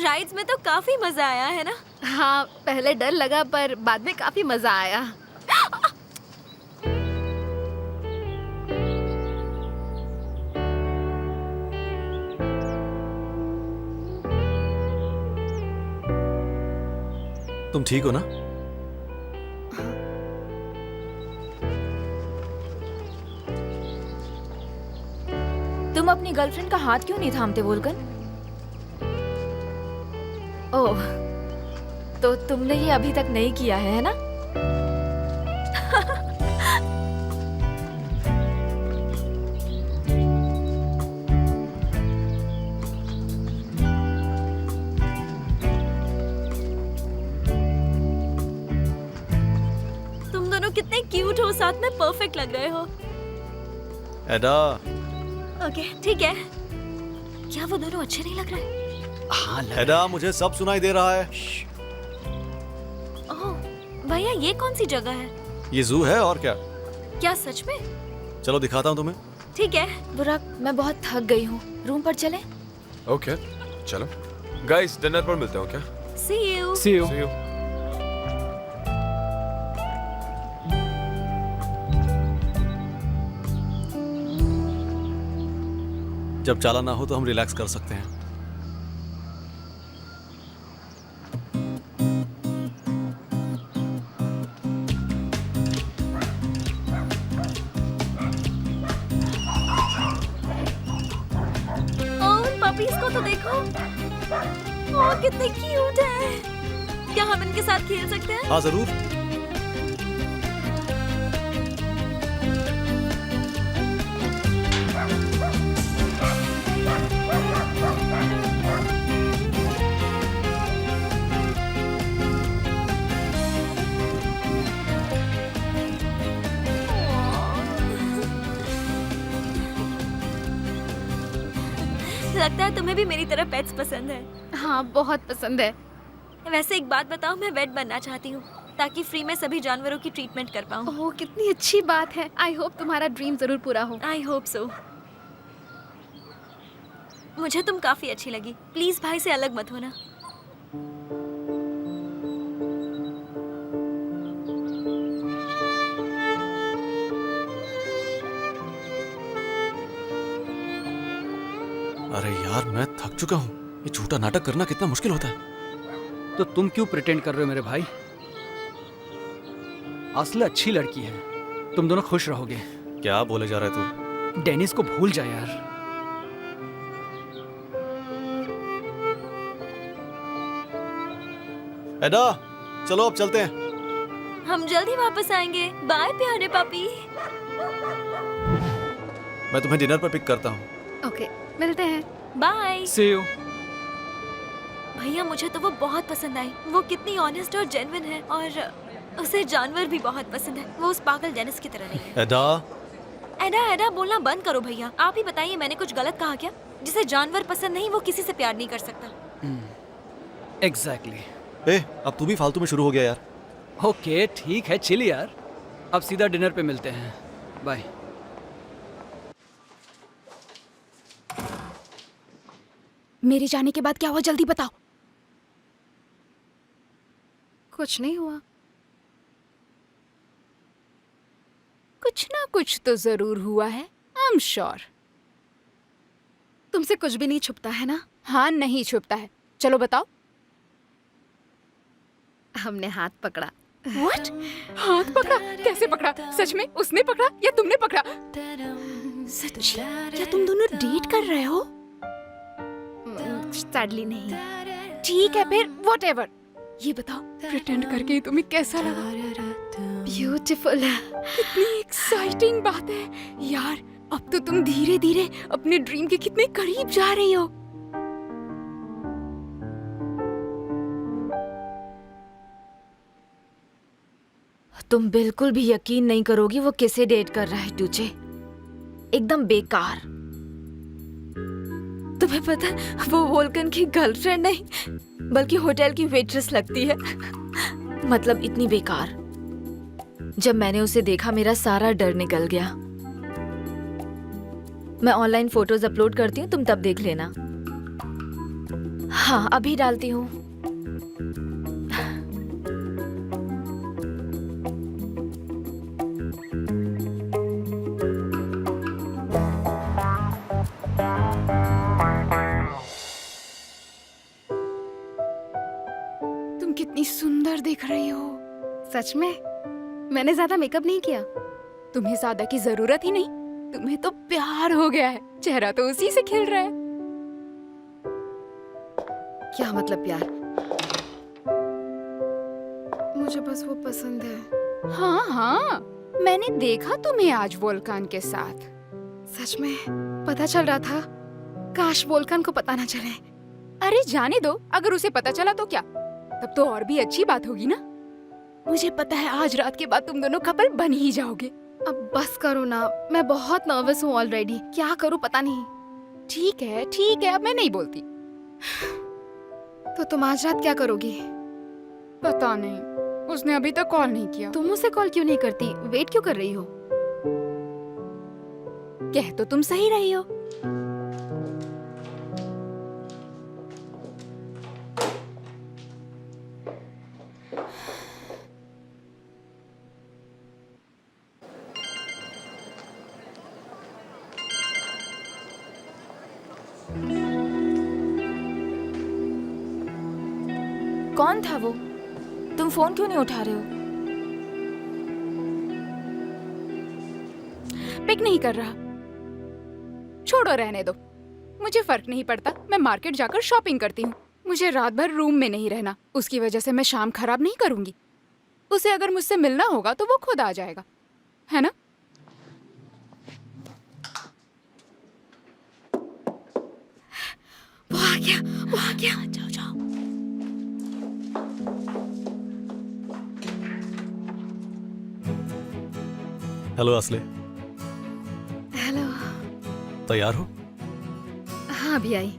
राइड्स में तो काफी मजा आया है ना? हाँ, पहले डर लगा पर बाद में काफी मजा आया। तुम ठीक हो ना? तुम अपनी गर्लफ्रेंड का हाथ क्यों नहीं थामते वोल्कन? ओह, तो तुमने ये अभी तक नहीं किया है ना? तुम दोनों कितने क्यूट हो, साथ में परफेक्ट लग रहे हो। एडा। ओके, ठीक है। क्या वो दोनों अच्छे नहीं लग रहे? हाँ, एडा, मुझे सब सुनाई दे रहा है। ओह, भैया ये कौन सी जगह है? ये जू है और क्या। क्या सच में? चलो दिखाता हूँ तुम्हें। ठीक है। बुराक, मैं बहुत थक गई हूँ, रूम पर चलें? ओके, चलो। गाइस, डिनर पर मिलते हो क्या? See you. See you. See you. जब चाला ना हो तो हम रिलैक्स कर सकते हैं। ओह, पपीज को तो देखो। ओह, कितने क्यूट हैं। क्या हम इनके साथ खेल सकते हैं? हाँ जरूर। लगता है तुम्हें भी मेरी तरह पेट्स पसंद है। हाँ, बहुत पसंद है। वैसे एक बात बताओ, मैं वेट बनना चाहती हूँ ताकि फ्री में सभी जानवरों की ट्रीटमेंट कर पाऊँ। ओह, कितनी अच्छी बात है। आई होप तुम्हारा ड्रीम जरूर पूरा हो। I hope so. मुझे तुम काफी अच्छी लगी। प्लीज भाई से अलग मत होना। अरे यार, मैं थक चुका हूँ। ये झूठा नाटक करना कितना मुश्किल होता है। तो तुम क्यों प्रिटेंड कर रहे हो मेरे भाई? असल अच्छी लड़की है, तुम दोनों खुश रहोगे। क्या बोले जा रहा है तू? डेनिस को भूल जा यार। एडा, चलो अब चलते हैं। हम जल्दी वापस आएंगे। बाय प्यारे पापी। मैं तुम्हें डिनर पर पिक करता हूँ। ओके, मिलते हैं। बाय। See you। भैया, मुझे तो वो बहुत पसंद आई। वो कितनी ऑनेस्ट और जेन्युइन है, और उसे जानवर भी बहुत पसंद है। वो उस पागल डेनिस की तरह नहीं है। एडा, एडा एडा बोलना बंद करो भैया। आप ही बताइए, मैंने कुछ गलत कहा क्या? जिसे जानवर पसंद नहीं, वो किसी से प्यार नहीं कर सकता। एग्जैक्टली। अब तू भी फालतू में शुरू हो गया यार। ओके ठीक है, चिल यार। अब सीधा डिनर पे मिलते हैं। बाय। मेरे जाने के बाद क्या हुआ, जल्दी बताओ। कुछ नहीं हुआ। कुछ ना कुछ तो जरूर हुआ है। आई एम श्योर। तुमसे कुछ भी नहीं छुपता है ना? हाँ, नहीं छुपता है। चलो बताओ। हमने हाथ पकड़ा। What? हाथ पकड़ा? कैसे पकड़ा? सच में उसने पकड़ा या तुमने पकड़ा? सच? क्या तुम दोनों डेट कर रहे हो? सैडली नहीं। ठीक है फिर, व्हाटएवर। ये बताओ, प्रिटेंड करके तुम्हें कैसा लगा? ब्यूटीफुल। कितनी एक्साइटिंग बात है यार। अब तो तुम धीरे धीरे अपने ड्रीम के कितने करीब जा रही हो। तुम बिल्कुल भी यकीन नहीं करोगी वो किसे डेट कर रहा है टूचे। एकदम बेकार। तुम्हें पता है, वो वोल्कन की गर्लफ्रेंड नहीं बल्कि होटल की वेट्रेस लगती है। मतलब इतनी बेकार। जब मैंने उसे देखा मेरा सारा डर निकल गया। मैं ऑनलाइन फोटोज अपलोड करती हूँ, तुम तब देख लेना। हाँ, अभी डालती हूँ। तुम कितनी सुंदर दिख रही हो। सच में? मैंने ज्यादा मेकअप नहीं किया। तुम्हें ज्यादा की जरूरत ही नहीं। तुम्हें तो प्यार हो गया है। चेहरा तो उसी से खिल रहा है। क्या मतलब प्यार? मुझे बस वो पसंद है। हाँ हाँ, मैंने देखा तुम्हें आज वोल्कान के साथ। सच में? पता चल रहा था। काश वोल्कान को पता ना चले। अरे जाने दो, अगर उसे पता चला तो क्या, तब तो और भी अच्छी बात होगी ना। मुझे पता है आज रात के बाद तुम दोनों कपल बन ही जाओगे। अब बस करो ना, मैं बहुत नर्वस हूँ ऑलरेडी। क्या करूँ पता नहीं। ठीक है, अब मैं नहीं बोलती। तो तुम आज रात क्या करोगी? पता नहीं, उसने अभी तक कॉल नहीं किया। तुम उसे कॉल क्यों नहीं करती? वेट क्यों कर रही हो? कह तो तुम सही रही हो। कौन था वो? तुम फोन क्यों नहीं उठा रहे हो? पिक नहीं कर रहा। छोड़ो, रहने दो। मुझे फर्क नहीं पड़ता। मैं मार्केट जाकर शॉपिंग करती हूँ। मुझे रात भर रूम में नहीं रहना। उसकी वजह से मैं शाम खराब नहीं करूंगी। उसे अगर मुझसे मिलना होगा तो वो खुद आ जाएगा, है ना? वो आ गया। जाओ जाओ। हेलो असले, हेलो। तैयार हो? हाँ, हाँ अभी आई।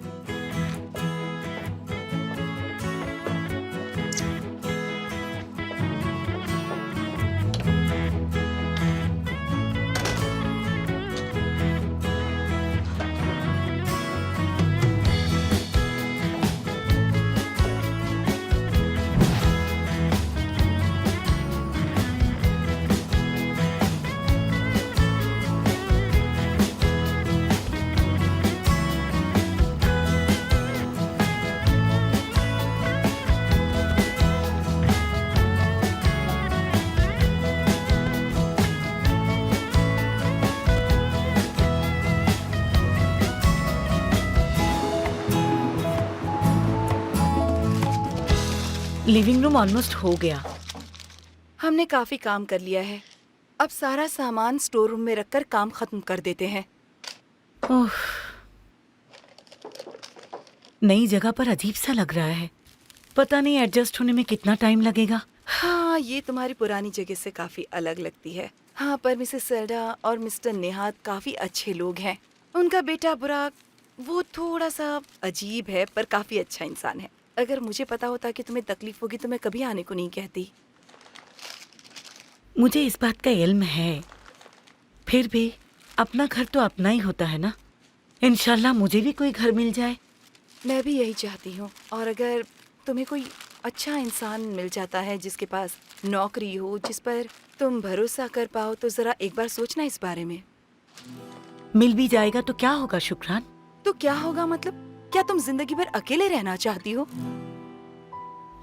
लिविंग रूम ऑलमोस्ट हो गया। हमने काफी काम कर लिया है। अब सारा सामान स्टोर रूम में रखकर काम खत्म कर देते हैं। ओह, नई जगह पर अजीब सा लग रहा है। पता नहीं एडजस्ट होने में कितना टाइम लगेगा। हाँ, ये तुम्हारी पुरानी जगह से काफी अलग लगती है। हाँ, पर मिसेस सेल्डा और मिस्टर नेहात काफी अच्छे लोग हैं। उनका बेटा बुराक, वो थोड़ा सा अजीब है पर काफी अच्छा इंसान है। अगर मुझे पता होता कि तुम्हें तकलीफ होगी तो मैं कभी आने को नहीं कहती। मुझे इस बात का इल्म है, फिर भी अपना घर तो अपना ही होता है ना। इंशाल्लाह मुझे भी कोई घर मिल जाए। मैं भी यही चाहती हूँ। और अगर तुम्हें कोई अच्छा इंसान मिल जाता है जिसके पास नौकरी हो, जिस पर तुम भरोसा कर पाओ, तो जरा एक बार सोचना इस बारे में। मिल भी जाएगा तो क्या होगा शुक्रान? तो क्या होगा मतलब? क्या तुम जिंदगी भर अकेले रहना चाहती हो?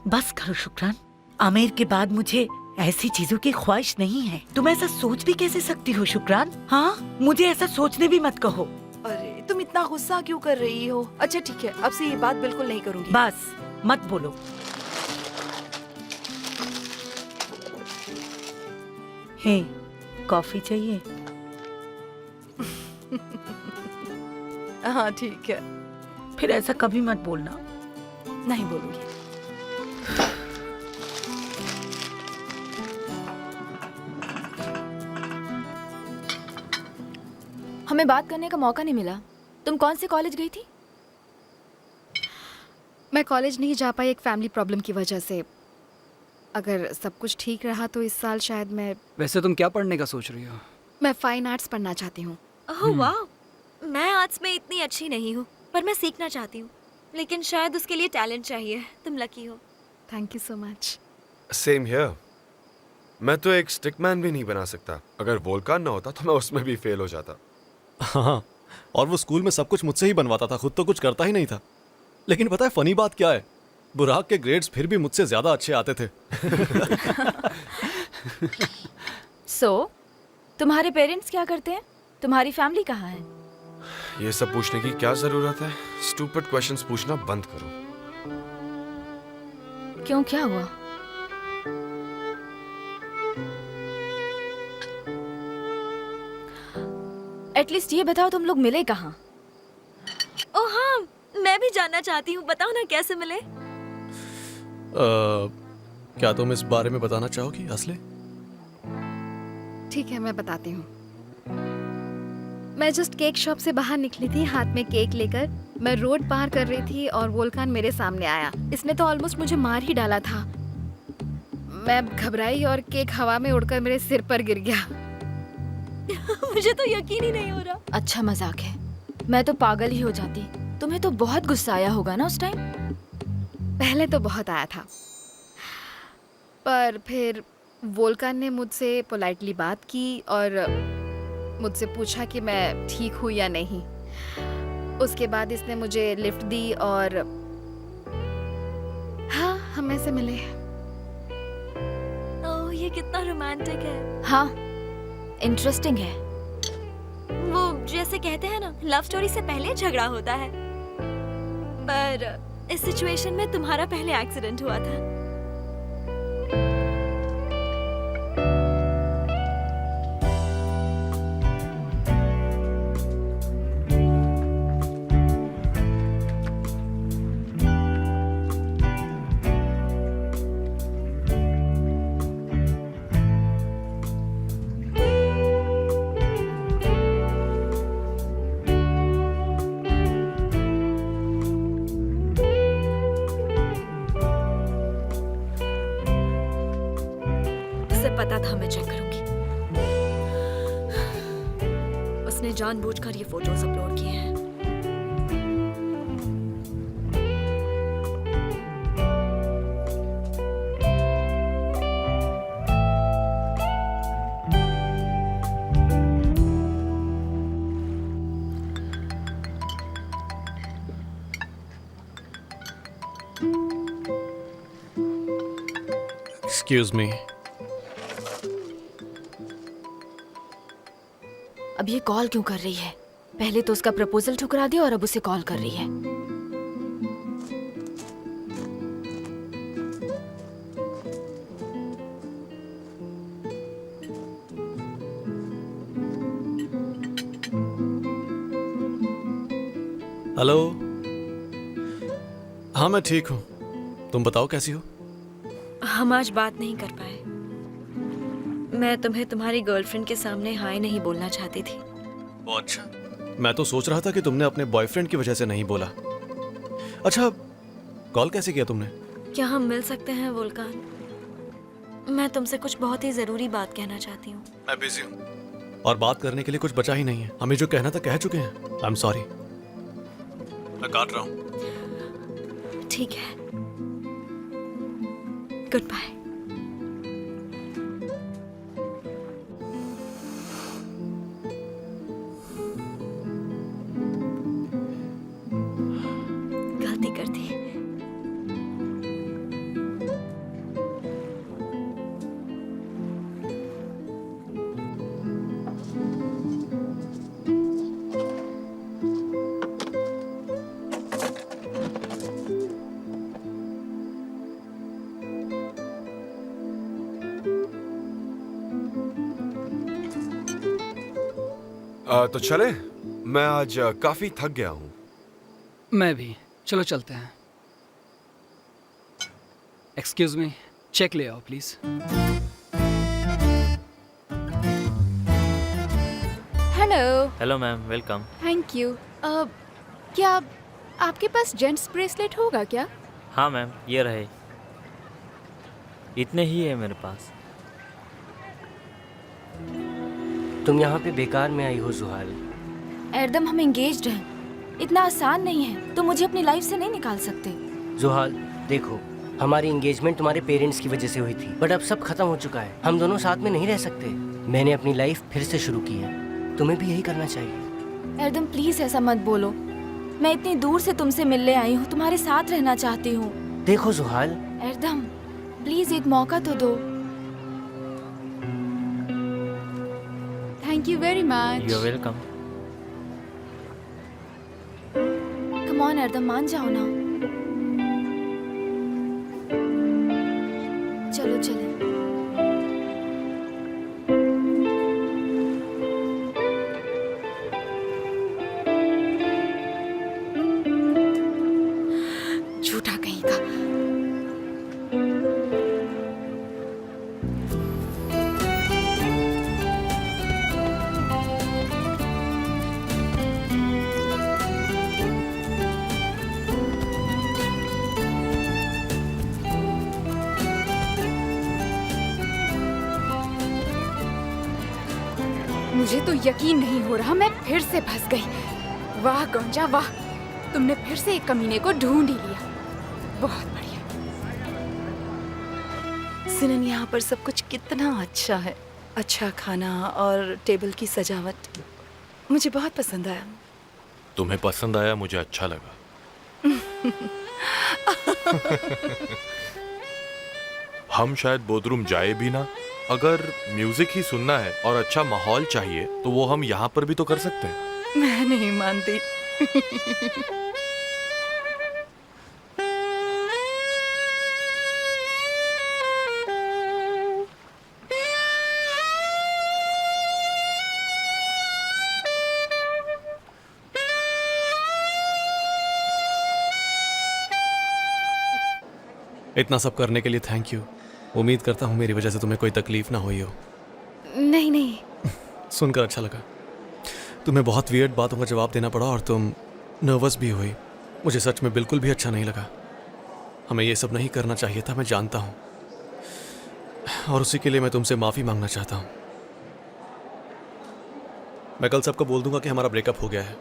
बस करो शुक्रान, आमिर के बाद मुझे ऐसी चीजों की ख्वाहिश नहीं है। तुम ऐसा सोच भी कैसे सकती हो शुक्रान? हाँ, मुझे ऐसा सोचने भी मत कहो। अरे तुम इतना गुस्सा क्यों कर रही हो? अच्छा ठीक है, अब से ये बात बिल्कुल नहीं करूंगी। बस मत बोलो। हे, कॉफी चाहिए? हाँ ठीक है। फिर ऐसा कभी मत बोलना। नहीं बोलूंगी। हमें बात करने का मौका नहीं मिला। तुम कौन से कॉलेज गई थी? मैं कॉलेज नहीं जा पाई एक फैमिली प्रॉब्लम की वजह से। अगर सब कुछ ठीक रहा तो इस साल शायद मैं वैसे तुम क्या पढ़ने का सोच रही हो? मैं फाइन आर्ट्स पढ़ना चाहती हूँ। ओह वाह, मैं आर्ट्स में इतनी अच्छी नहीं हूँ, पर मैं सीखना चाहती हूँ। लेकिन शायद उसके लिए टैलेंट चाहिए। तुम लकी हो। Thank you so much. Same here. मैं तो एक स्टिकमैन भी नहीं बना सकता। अगर वोल्कान ना होता तो मैं उसमें भी फेल हो जाता। हाँ, और वो स्कूल में सब कुछ मुझसे ही बनवाता था, खुद तो कुछ करता ही नहीं था। लेकिन पता है फनी बात क्या है? बुराक के ग्रेड्स फिर भी मुझसे ज्यादा अच्छे आते थे। सो, तुम्हारे पेरेंट्स क्या करते हैं? तुम्हारी फैमिली कहाँ है? ये सब पूछने की क्या जरूरत है? स्टूपिड क्वेश्चंस पूछना बंद करो। क्यों, क्या हुआ? एटलीस्ट ये बताओ तुम लोग मिले कहाँ? ओह हाँ, मैं भी जानना चाहती हूँ। बताओ ना कैसे मिले? क्या तुम इस बारे में बताना चाहोगी असले? ठीक है, मैं बताती हूँ। मैं जस्ट केक शॉप से बाहर निकली थी, हाथ में केक लेकर। मैं रोड पार कर रही थी और वोल्कान मेरे सामने आया। इसने तो ऑलमोस्ट मुझे मार ही डाला था। मैं घबराई और केक हवा में उड़कर मेरे सिर पर गिर गया। मुझे तो यकीन ही नहीं हो रहा। अच्छा मजाक है। मैं तो पागल ही हो जाती। तुम्हें तो बहुत गुस्सा आया होगा ना उस टाइम? पहले तो बहुत आया था, पर फिर वोल्कान ने मुझसे पोलाइटली बात की और मुझसे पूछा कि मैं ठीक हूँ या नहीं। उसके बाद इसने मुझे लिफ्ट दी और हाँ, हम ऐसे मिले। ओह, ये कितना रोमांटिक है। हाँ, इंटरेस्टिंग है। वो जैसे कहते हैं ना, लव स्टोरी से पहले झगड़ा होता है, पर इस सिचुएशन में तुम्हारा पहले एक्सीडेंट हुआ था। जानबूझकर ये फोटोज अपलोड किए हैं। Excuse me. अब ये कॉल क्यों कर रही है? पहले तो उसका प्रपोजल ठुकरा दिया और अब उसे कॉल कर रही है। हेलो। हाँ मैं ठीक हूँ, तुम बताओ कैसी हो? हम आज बात नहीं कर पाए। मैं तुम्हें तुम्हारी गर्लफ्रेंड के सामने हाय नहीं बोलना चाहती थी। बहुत अच्छा। मैं तो सोच रहा था कि तुमने अपने बॉयफ्रेंड की वजह से नहीं बोला। अच्छा, कॉल कैसे किया तुमने? क्या हम मिल सकते हैं वोल्कान? मैं तुमसे कुछ बहुत ही जरूरी बात कहना चाहती हूँ। मैं बिजी हूँ और बात करने के लिए कुछ बचा ही नहीं है। हमें जो कहना था कह चुके हैं। I am sorry. मैं काट रहा हूँ। ठीक है, गुड बाय। गलती कर दी। तो चले, मैं आज काफी थक गया हूँ। मैं भी। चलो चलते हैं। एक्सक्यूज मी, चेक ले आओ please. Hello. Hello ma'am, welcome. Thank you. क्या आपके पास जेंट्स ब्रेसलेट होगा क्या? हाँ मैम, ये रहे। इतने ही है मेरे पास। तुम यहाँ पे बेकार में आई हो जुहाल। एरदम, हम एंगेज्ड हैं। इतना आसान नहीं है। तुम मुझे अपनी लाइफ से नहीं निकाल सकते। जुहाल देखो, हमारी एंगेजमेंट तुम्हारे पेरेंट्स की वजह से हुई थी, बट अब सब खत्म हो चुका है। हम दोनों साथ में नहीं रह सकते। मैंने अपनी लाइफ फिर से शुरू की है, तुम्हें भी यही करना चाहिए। एरदम प्लीज ऐसा मत बोलो। मैं इतनी दूर से तुमसे मिलने आई हूँ, तुम्हारे साथ रहना चाहती हूँ। देखो जुहाल। एरदम प्लीज एक मौका तो दो। Thank you very much. You are welcome. Come on Erdem, मान जाओ ना। चलो चले। झूठा कहीं का। मुझे तो यकीन नहीं हो रहा, मैं फिर से फंस गई। वाह गंजा वाह, तुमने फिर से एक कमीने को ढूंढ ही लिया। बहुत बढ़िया। सिनन, यहाँ पर सब कुछ कितना अच्छा है। अच्छा खाना और टेबल की सजावट मुझे बहुत पसंद आया। तुम्हें पसंद आया, मुझे अच्छा लगा। हम शायद बोधरूम जाए भी ना। अगर म्यूजिक ही सुनना है और अच्छा माहौल चाहिए तो वो हम यहाँ पर भी तो कर सकते हैं। मैं नहीं मानती। इतना सब करने के लिए थैंक यू। उम्मीद करता हूँ मेरी वजह से तुम्हें कोई तकलीफ ना हुई हो। नहीं नहीं। सुनकर अच्छा लगा। तुम्हें बहुत वियर्ड बातों का जवाब देना पड़ा और तुम नर्वस भी हुई। मुझे सच में बिल्कुल भी अच्छा नहीं लगा। हमें ये सब नहीं करना चाहिए था, मैं जानता हूँ, और उसी के लिए मैं तुमसे माफ़ी मांगना चाहता हूँ। मैं कल सबको बोल दूंगा कि हमारा ब्रेकअप हो गया है।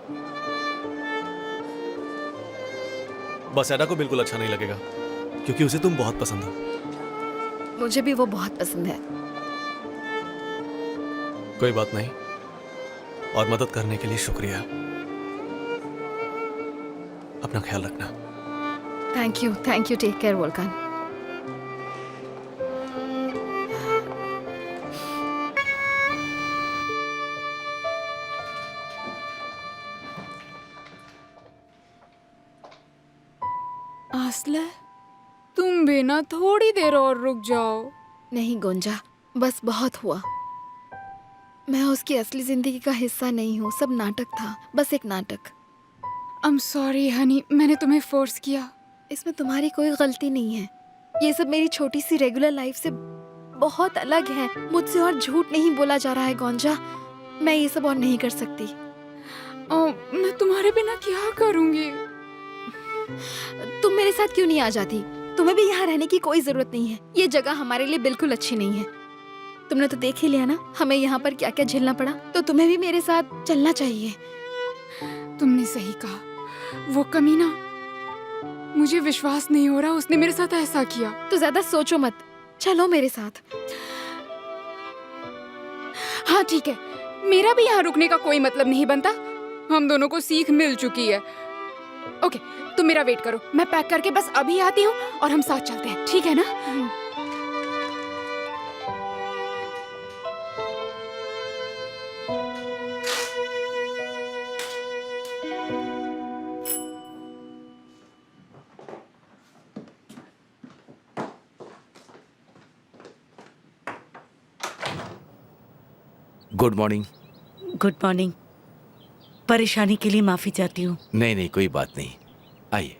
बस एडा को बिल्कुल अच्छा नहीं लगेगा क्योंकि उसे तुम बहुत पसंद हो। मुझे भी वो बहुत पसंद है। कोई बात नहीं, और मदद करने के लिए शुक्रिया। अपना ख्याल रखना। Thank you, take care Volkan. Asli, तुम भी ना थोड़ी देर और रुक जाओ। नहीं गुंजा, बस बहुत हुआ। मैं उसकी असली जिंदगी का हिस्सा नहीं हूँ, सब नाटक था, बस एक नाटक। आई एम सॉरी हनी, मैंने तुम्हें फोर्स किया। इसमें तुम्हारी कोई गलती नहीं है। ये सब मेरी छोटी सी रेगुलर लाइफ से बहुत अलग है। मुझसे और झूठ नहीं बोला जा रहा है गोंजा। मैं ये सब और नहीं कर सकती। मैं तुम्हारे बिना क्या करूँगी? तुम मेरे साथ क्यों नहीं आ जाती? तुम्हें भी यहाँ रहने की कोई जरूरत नहीं है। ये जगह हमारे लिए बिल्कुल अच्छी नहीं है। तुमने तो देख ही लिया ना हमें यहाँ पर क्या क्या झेलना पड़ा। तो तुम्हें भी मेरे साथ चलना चाहिए। तुमने सही कहा। वो कमीना, मुझे विश्वास नहीं हो रहा उसने मेरे साथ ऐसा किया। तो ज्यादा सोचो मत, चलो मेरे साथ। हाँ ठीक है, मेरा भी यहाँ रुकने का कोई मतलब नहीं बनता। हम दोनों को सीख मिल चुकी है। ओके, तुम मेरा वेट करो, मैं पैक करके बस अभी आती हूँ और हम साथ चलते हैं, ठीक है ना? Good morning. Good morning. परेशानी के लिए माफी चाहती हूँ। नहीं नहीं, कोई बात नहीं, आइए।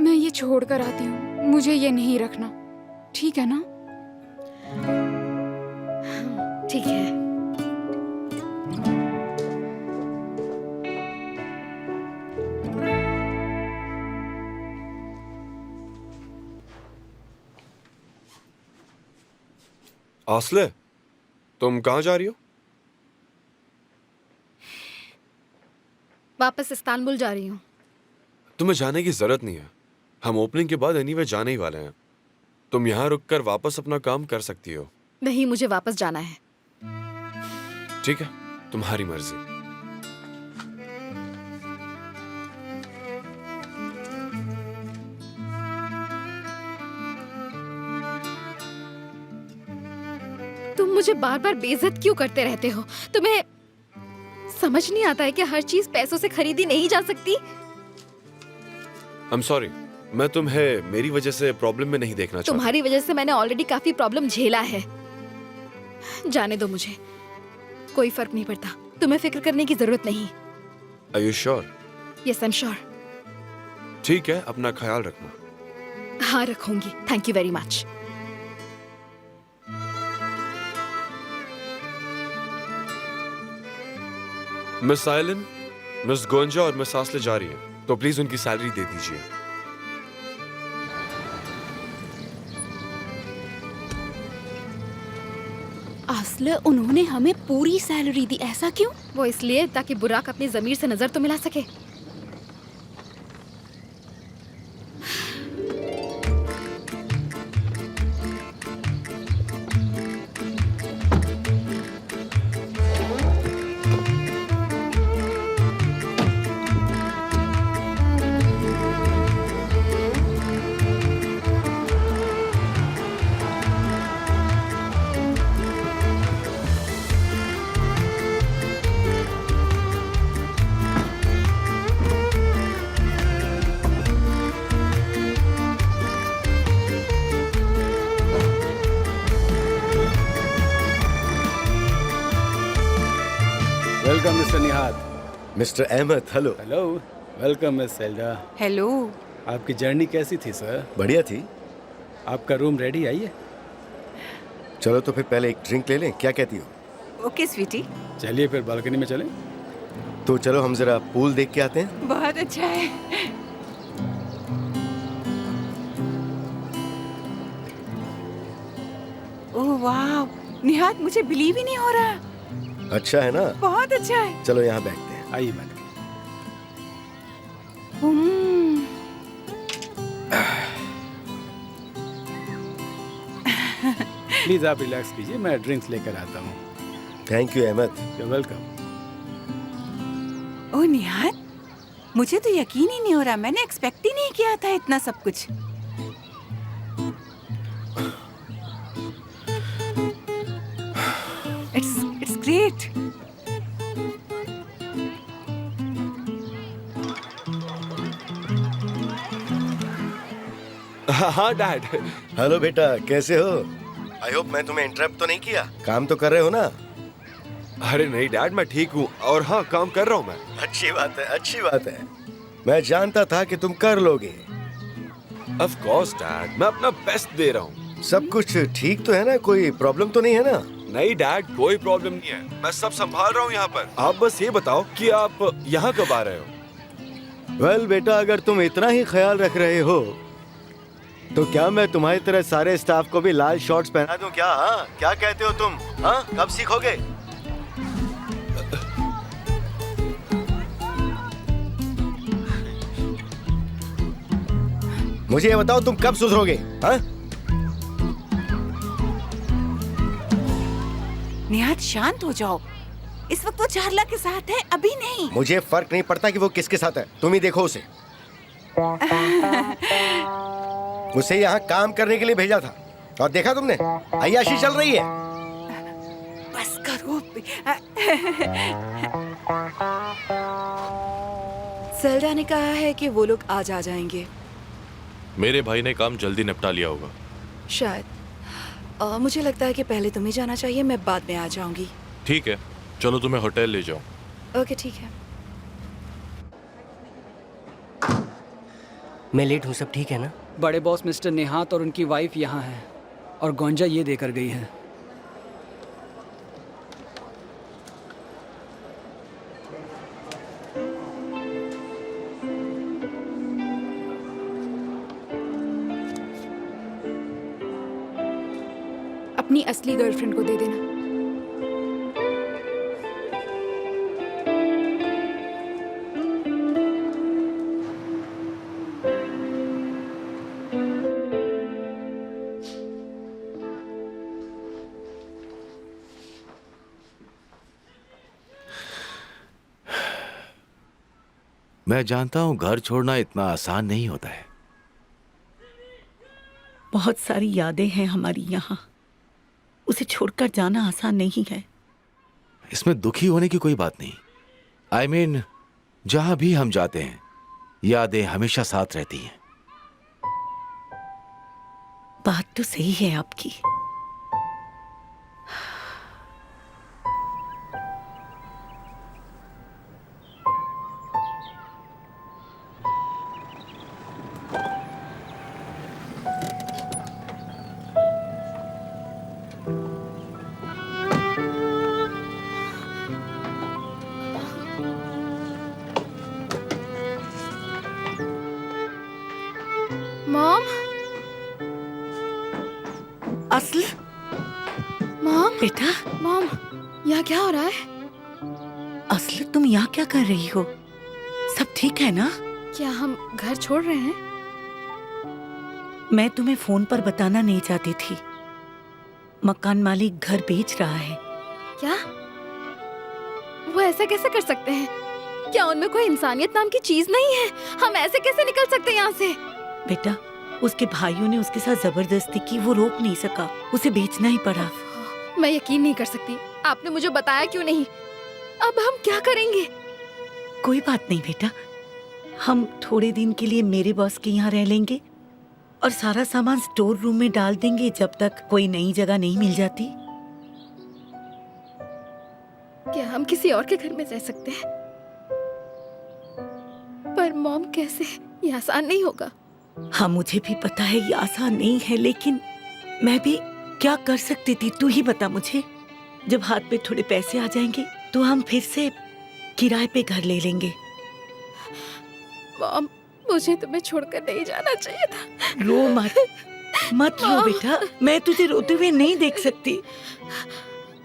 मैं ये छोड़ कर आती हूँ, मुझे ये नहीं रखना, ठीक है ना? ठीक है। आसले, तुम कहाँ जा रही हो? वापस इस्तांबुल जा रही हूँ। तुम्हें जाने की जरूरत नहीं है। हम ओपनिंग के बाद एनीवे जाने ही वाले हैं। तुम यहाँ रुककर वापस अपना काम कर सकती हो। नहीं, मुझे वापस जाना है। ठीक है, तुम्हारी मर्जी। तुम मुझे बार बार बेइज्जत क्यों करते रहते हो? तुम्हें समझ नहीं आता है कि हर चीज पैसों से खरीदी नहीं जा सकती? I'm sorry, मैं तुम्हें मेरी वजह से प्रॉब्लम में नहीं देखना चाहता। तुम्हारी वजह से मैंने ऑलरेडी काफी प्रॉब्लम झेला है। जाने दो मुझे, कोई फर्क नहीं पड़ता। तुम्हें फिक्र करने की जरूरत नहीं। Are you sure? Yes, I'm sure. ठीक है, अपना ख्याल रखना। हाँ, रखूंगी। Thank you very much. Miss साइलन, मिस गोंजा और मिस आसले जा रही हैं, तो प्लीज उनकी सैलरी दे दीजिए। आसले, उन्होंने हमें पूरी सैलरी दी, ऐसा क्यों? वो इसलिए ताकि बुराक अपनी जमीर से नजर तो मिला सके। Welcome mister Nihat. Mister Ahmed, hello. Hello. Welcome miss Selda. Hello. आपकी जर्नी कैसी थी सर? बढ़िया थी। आपका रूम रेडी, आइए। चलो तो फिर पहले एक ड्रिंक ले लें, क्या कहती हो? ओके स्वीटी। चलिए फिर बालकनी में चलें। तो चलो हम जरा पूल देख के आते हैं। बहुत अच्छा है। ओह वाह, निहात मुझे बिलीव ही नहीं हो रहा। अच्छा है ना? बहुत अच्छा है। चलो यहाँ बैठते हैं। आइए बैठ। प्लीज आप रिलैक्स कीजिए, मैं ड्रिंक्स लेकर आता हूँ। Thank you Ahmed. You welcome. Oh Nihat, मुझे तो यकीन ही नहीं हो रहा, मैंने एक्सपेक्ट ही नहीं किया था इतना सब कुछ। It's great. हाँ डैड। हेलो बेटा, कैसे हो? आई होप मैं तुम्हें इंटरप्ट तो नहीं किया? काम तो कर रहे हो ना? अरे नहीं डैड, मैं ठीक हूँ और हाँ काम कर रहा हूँ मैं। अच्छी बात है, अच्छी बात है। मैं जानता था कि तुम कर लोगे। ऑफ कोर्स डैड, मैं अपना बेस्ट दे रहा हूँ। सब कुछ ठीक तो है ना? कोई प्रॉब्लम तो नहीं है ना? नहीं डैड, कोई प्रॉब्लम नहीं है, मैं सब संभाल रहा हूँ यहाँ पर। आप बस ये बताओ कि आप यहाँ कब आ रहे हो? वेल बेटा, अगर तुम इतना ही ख्याल रख रहे हो तो क्या मैं तुम्हारी तरह सारे स्टाफ को भी लाल शॉर्ट्स पहना दूं क्या? हाँ, क्या कहते हो तुम? हाँ, कब सीखोगे? मुझे ये बताओ, तुम कब सुधरोगे? हाँ? निहात शांत हो जाओ, इस वक्त वो चारला के साथ है, अभी नहीं। मुझे फर्क नहीं पड़ता कि वो किसके साथ है, तुम ही देखो उसे। उसे यहाँ काम करने के लिए भेजा था और देखा तुमने, अय्याशी चल रही है। बस करो। सेल्डा ने कहा है कि वो लोग आज आ जाएंगे। मेरे भाई ने काम जल्दी निपटा लिया होगा शायद। मुझे लगता है कि पहले तुम्हें जाना चाहिए, मैं बाद में आ जाऊंगी। ठीक है, चलो तुम्हें होटल ले जाओ। ओके ठीक है। मैं लेट हूँ, सब ठीक है ना? बड़े बॉस मिस्टर नेहात और उनकी वाइफ यहाँ हैं और गोंजा ये देकर गई है। अपनी असली गर्लफ्रेंड को दे देना। मैं जानता हूँ घर छोड़ना इतना आसान नहीं होता है। बहुत सारी यादें हैं हमारी यहाँ, उसे छोड़कर जाना आसान नहीं है। इसमें दुखी होने की कोई बात नहीं। I mean, जहां भी हम जाते हैं यादें हमेशा साथ रहती हैं। बात तो सही है आपकी। मॉम, असली मॉम, बेटा। मॉम, यहाँ क्या हो रहा है? असली तुम यहाँ क्या कर रही हो? सब ठीक है ना? क्या हम घर छोड़ रहे हैं? मैं तुम्हें फोन पर बताना नहीं चाहती थी। मकान मालिक घर बेच रहा है। क्या? वो ऐसा कैसे कर सकते हैं? क्या उनमें कोई इंसानियत नाम की चीज नहीं है? हम ऐसे कैसे निकल सकते हैं यहाँ से? बेटा, उसके भाइयों ने उसके साथ जबरदस्ती की, वो रोक नहीं सका, उसे बेचना ही पड़ा। मैं यकीन नहीं कर सकती, आपने मुझे बताया क्यों नहीं? अब हम क्या करेंगे? कोई बात नहीं बेटा, हम थोड़े दिन के लिए मेरे बॉस के यहाँ रह लेंगे और सारा सामान स्टोर रूम में डाल देंगे जब तक कोई नई जगह नहीं मिल जाती। क्या हम किसी और के घर में रह सकते हैं? पर पर मॉम कैसे? ये आसान नहीं होगा। हाँ मुझे भी पता है ये आसान नहीं है, लेकिन मैं भी क्या कर सकती थी तू ही बता मुझे। जब हाथ में थोड़े पैसे आ जाएंगे तो हम फिर से किराए पे घर ले लेंगे। मॉम, मुझे तुम्हें छोड़कर नहीं जाना चाहिए था। रो मत रो बेटा, मैं तुझे रोते हुए नहीं देख सकती।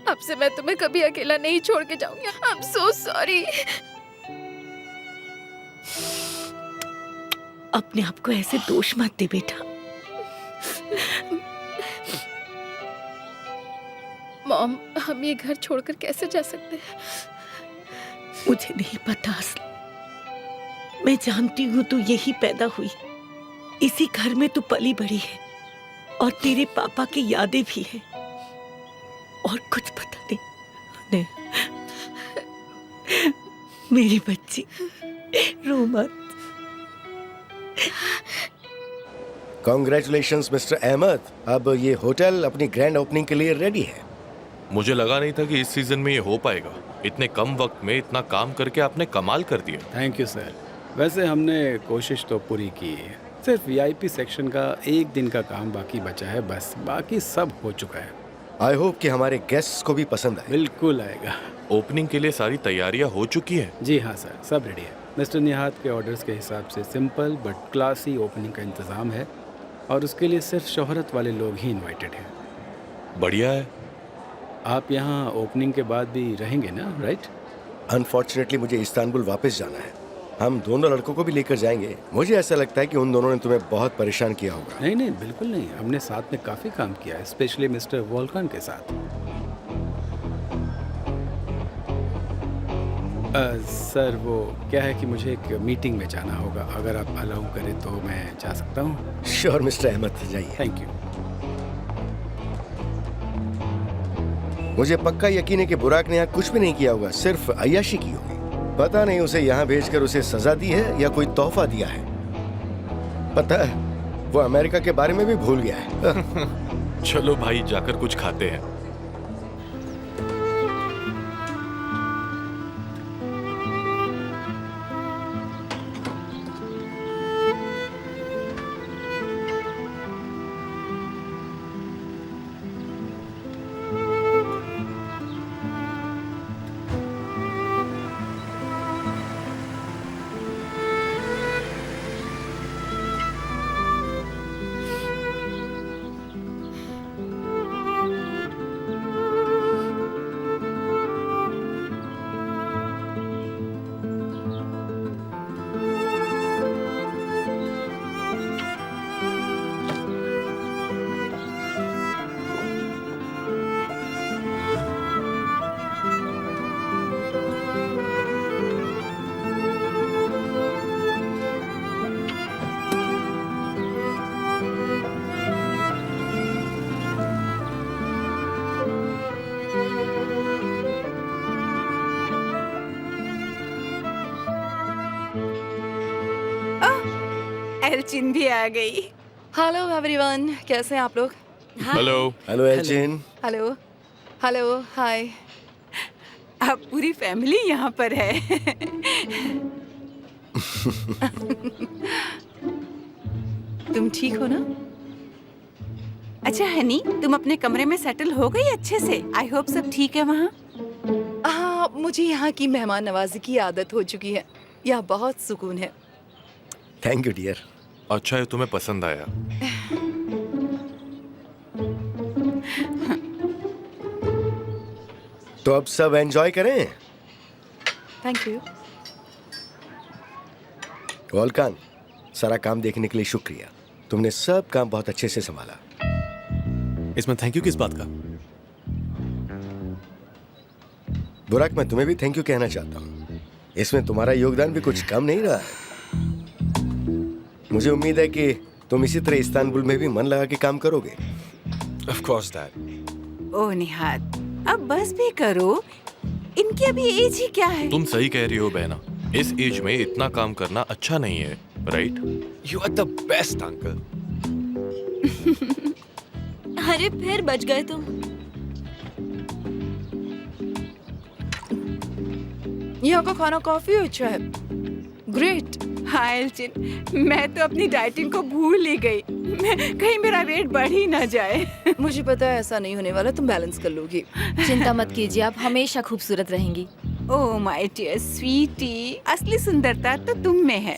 अब से मैं तुम्हें कभी अकेला नहीं छोड़ के जाऊंगी। आई एम सो सॉरी। अपने आप को ऐसे दोष मत दे बेटा। मॉम, हम ये घर छोड़कर कैसे जा सकते हैं? मुझे नहीं पता असल। मैं जानती हूँ तू यही पैदा हुई, इसी घर में तू पली बड़ी है और तेरे पापा की यादें भी है और कुछ पता नहीं। मेरी बच्ची रो मत। कॉन्ग्रेचुलेशंस मिस्टर अहमद, अब ये होटल अपनी ग्रैंड ओपनिंग के लिए रेडी है। मुझे लगा नहीं था कि इस सीजन में ये हो पाएगा। इतने कम वक्त में इतना काम करके आपने कमाल कर दिया। Thank you sir. वैसे हमने कोशिश तो पूरी की है। सिर्फ वीआईपी सेक्शन का एक दिन का काम बाकी बचा है, बस बाकी सब हो चुका है। आई होप कि हमारे गेस्ट्स को भी पसंद आए। बिल्कुल आएगा। ओपनिंग के लिए सारी तैयारियां हो चुकी हैं? जी हाँ सर, सब रेडी है। मिस्टर निहात के ऑर्डर्स के हिसाब से सिंपल बट क्लासी ओपनिंग का इंतज़ाम है और उसके लिए सिर्फ शोहरत वाले लोग ही इनवाइटेड हैं। बढ़िया है। आप यहाँ ओपनिंग के बाद भी रहेंगे ना, राइट? अनफॉर्चुनेटली मुझे इस्तांबुल वापस जाना है। हम दोनों लड़कों को भी लेकर जाएंगे। मुझे ऐसा लगता है कि उन दोनों ने तुम्हें बहुत परेशान किया होगा। नहीं नहीं, बिल्कुल नहीं। हमने साथ में काफ़ी काम किया है, स्पेशली मिस्टर वोल्कान के साथ। सर वो क्या है कि मुझे एक मीटिंग में जाना होगा। अगर आप अलाउ करें तो मैं जा सकता हूँ? श्योर मिस्टर अहमद, जाइए। Thank you. मुझे पक्का यकीन है कि बुराक ने यहाँ कुछ भी नहीं किया होगा, सिर्फ अय्याशी की होगी। पता नहीं उसे यहाँ भेजकर उसे सजा दी है या कोई तोहफा दिया है। पता है वो अमेरिका के बारे में भी भूल गया है। चलो भाई, जाकर कुछ खाते हैं। एल्चिन भी आ गई। हेलो एवरीवन, कैसे हैं आप लोग? हेलो। हेलो एल्चिन। हेलो हेलो, हाय। अब पूरी फैमिली यहाँ पर है। तुम ठीक हो ना? अच्छा हनी, तुम अपने कमरे में सेटल हो गई अच्छे से? आई होप सब ठीक है वहाँ। हाँ, मुझे यहाँ की मेहमान नवाजी की आदत हो चुकी है। यहाँ बहुत सुकून है। Thank you dear. अच्छा है तुम्हें पसंद आया। तो अब सब एंजॉय करें। Thank you. वोल्कान, सारा काम देखने के लिए शुक्रिया। तुमने सब काम बहुत अच्छे से संभाला। इसमें थैंक यू किस बात का? बुराक, मैं तुम्हें भी थैंक यू कहना चाहता हूँ। इसमें तुम्हारा योगदान भी कुछ कम नहीं रहा है। मुझे उम्मीद है कि तुम इसी तरह इस्तांबुल में भी मन लगा के काम करोगे। Of course, Dad. ओह निहात, अब बस भी करो। इनकी अभी एज ही क्या है? तुम सही कह रही हो बहना। इस एज में इतना काम करना अच्छा नहीं है, right? You are the best, uncle. अरे फिर बच गए तुम। यहाँ का खाना काफी अच्छा है। ग्रेट। हाँ एल्चिन, मैं तो अपनी डाइटिंग को भूल ही गई। कहीं मेरा वेट बढ़ ही ना जाए। मुझे पता है ऐसा नहीं होने वाला, तुम बैलेंस कर लोगी। चिंता मत कीजिए, आप हमेशा खूबसूरत रहेंगी। ओह माय डियर स्वीटी, असली सुंदरता तो तुम में है।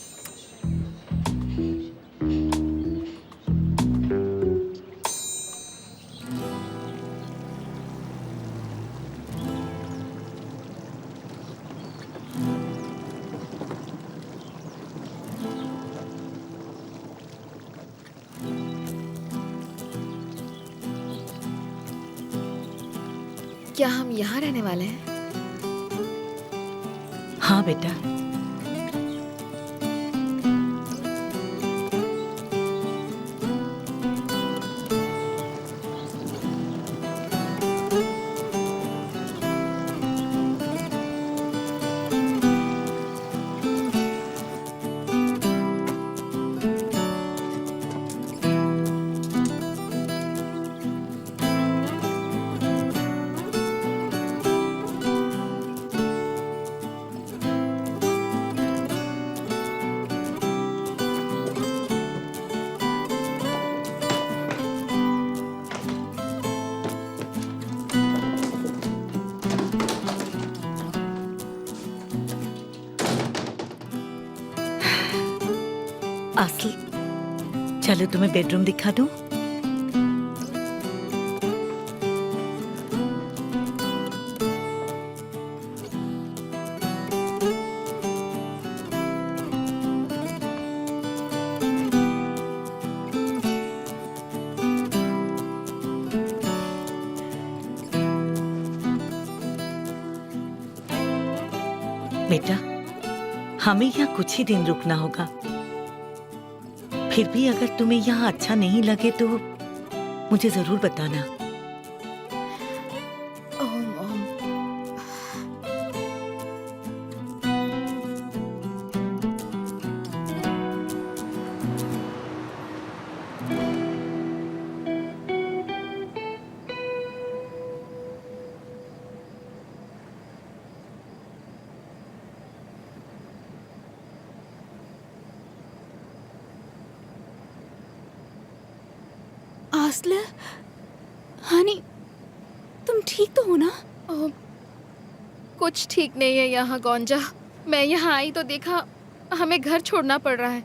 क्या हम यहाँ रहने वाले हैं? हाँ बेटा। आसल, चलो तुम्हें बेडरूम दिखा दूं। बेटा, हमें यहाँ कुछ ही दिन रुकना होगा। फिर भी अगर तुम्हें यहाँ अच्छा नहीं लगे तो मुझे जरूर बताना। आस्ले, हनी, तुम ठीक तो हो ना? कुछ ठीक नहीं है यहाँ गोंजा। मैं यहाँ आई तो देखा हमें घर छोड़ना पड़ रहा है।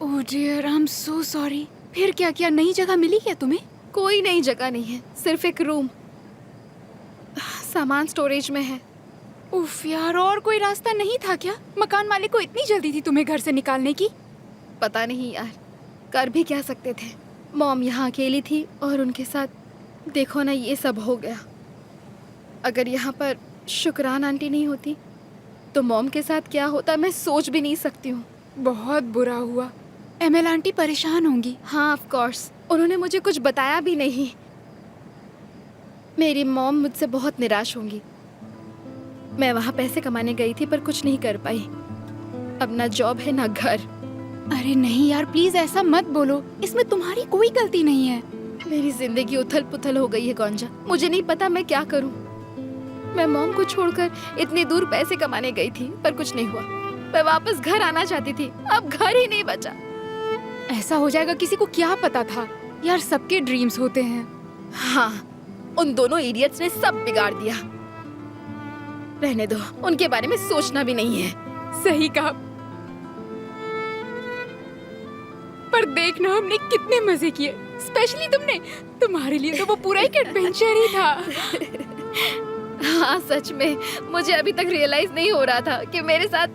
Oh dear, I am so sorry. फिर क्या किया? नई जगह मिली क्या तुम्हें? कोई नई जगह नहीं है, सिर्फ एक रूम। सामान स्टोरेज में है। उफ यार, और कोई रास्ता नहीं था क्या? मकान मालिक को इतनी जल्दी थी तुम्हें घर से निकालने की? पता नहीं यार, कर भी क्या सकते थे। मॉम यहाँ अकेली थी और उनके साथ देखो ना ये सब हो गया। अगर यहाँ पर शुक्रान आंटी नहीं होती तो मॉम के साथ क्या होता मैं सोच भी नहीं सकती हूँ। बहुत बुरा हुआ। एमएल आंटी परेशान होंगी। हाँ ऑफ कोर्स, उन्होंने मुझे कुछ बताया भी नहीं। मेरी मॉम मुझसे बहुत निराश होंगी। मैं वहाँ पैसे कमाने गई थी पर कुछ नहीं कर पाई। अब ना जॉब है ना घर। अरे नहीं यार, प्लीज ऐसा मत बोलो। इसमें तुम्हारी कोई गलती नहीं है। मेरी जिंदगी उथल पुथल हो गई है गोंजा। मुझे नहीं पता मैं क्या करूं। मैं मॉम को छोड़कर इतनी दूर पैसे कमाने गई थी पर कुछ नहीं हुआ। मैं वापस घर आना चाहती थी, अब घर ही नहीं बचा। ऐसा हो जाएगा किसी को क्या पता था यार, सबके ड्रीम्स होते हैं। हाँ, उन दोनों इडियट्स ने सब बिगाड़ दिया। रहने दो, उनके बारे में सोचना भी नहीं है। सही कहा। पर देखना हमने कितने मजे किए, स्पेशली तुमने। तुम्हारे लिए तो वो पूरा एक एडवेंचर ही था। हाँ सच में, मुझे अभी तक रियलाइज नहीं हो रहा था कि मेरे साथ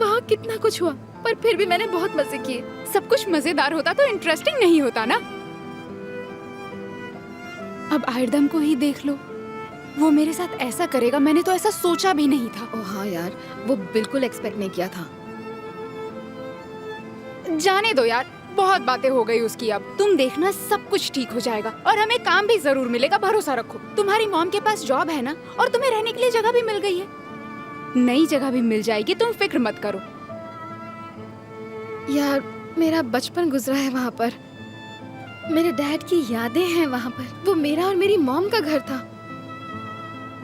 वहाँ कितना कुछ हुआ, पर फिर भी मैंने बहुत मजे किए। सब कुछ मजेदार होता तो इंटरेस्टिंग नहीं होता ना। अब आयरदम को ही देख लो, वो मेरे साथ ऐसा करेगा मैंने तो ऐसा सोचा भी नहीं था। ओह हाँ यार, वो बिल्कुल एक्सपेक्ट नहीं किया था। जाने दो यार, बहुत बातें हो गई उसकी। अब तुम देखना सब कुछ ठीक हो जाएगा और हमें काम भी जरूर मिलेगा, भरोसा रखो। तुम्हारी मॉम के पास जॉब है ना, और तुम्हें रहने के लिए जगह भी मिल गई है। नई जगह भी मिल जाएगी, तुम फिक्र मत करो। यार मेरा बचपन गुजरा है वहाँ पर, मेरे डैड की यादें हैं वहाँ पर। वो मेरा और मेरी मॉम का घर था।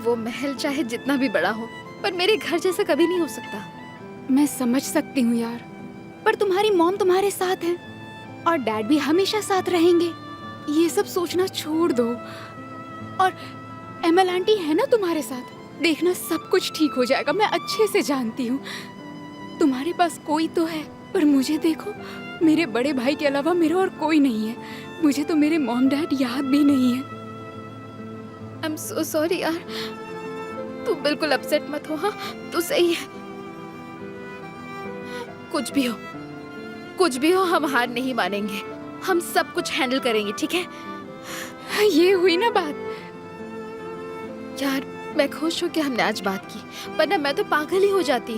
वो महल चाहे जितना भी बड़ा हो, पर मेरे घर जैसा कभी नहीं हो सकता। मैं समझ सकती हूँ यार, पर तुम्हारी मॉम तुम्हारे साथ है और डैड भी हमेशा साथ रहेंगे। ये सब सोचना छोड़ दो। और एमएल आंटी है ना तुम्हारे साथ, देखना सब कुछ ठीक हो जाएगा। मैं अच्छे से जानती हूँ तुम्हारे पास कोई तो है, पर मुझे देखो, मेरे बड़े भाई के अलावा मेरा और कोई नहीं है। मुझे तो मेरे मॉम डैड याद भी नहीं है। आई एम सो सॉरी यार, तू बिल्कुल अपसेट मत हो। हाँ तू सही है। कुछ भी हो हम हार नहीं मानेंगे। हम सब कुछ हैंडल करेंगे, ठीक है? ये हुई ना बात। यार मैं खुश हूँ कि हमने आज बात की, वरना मैं तो पागल ही हो जाती।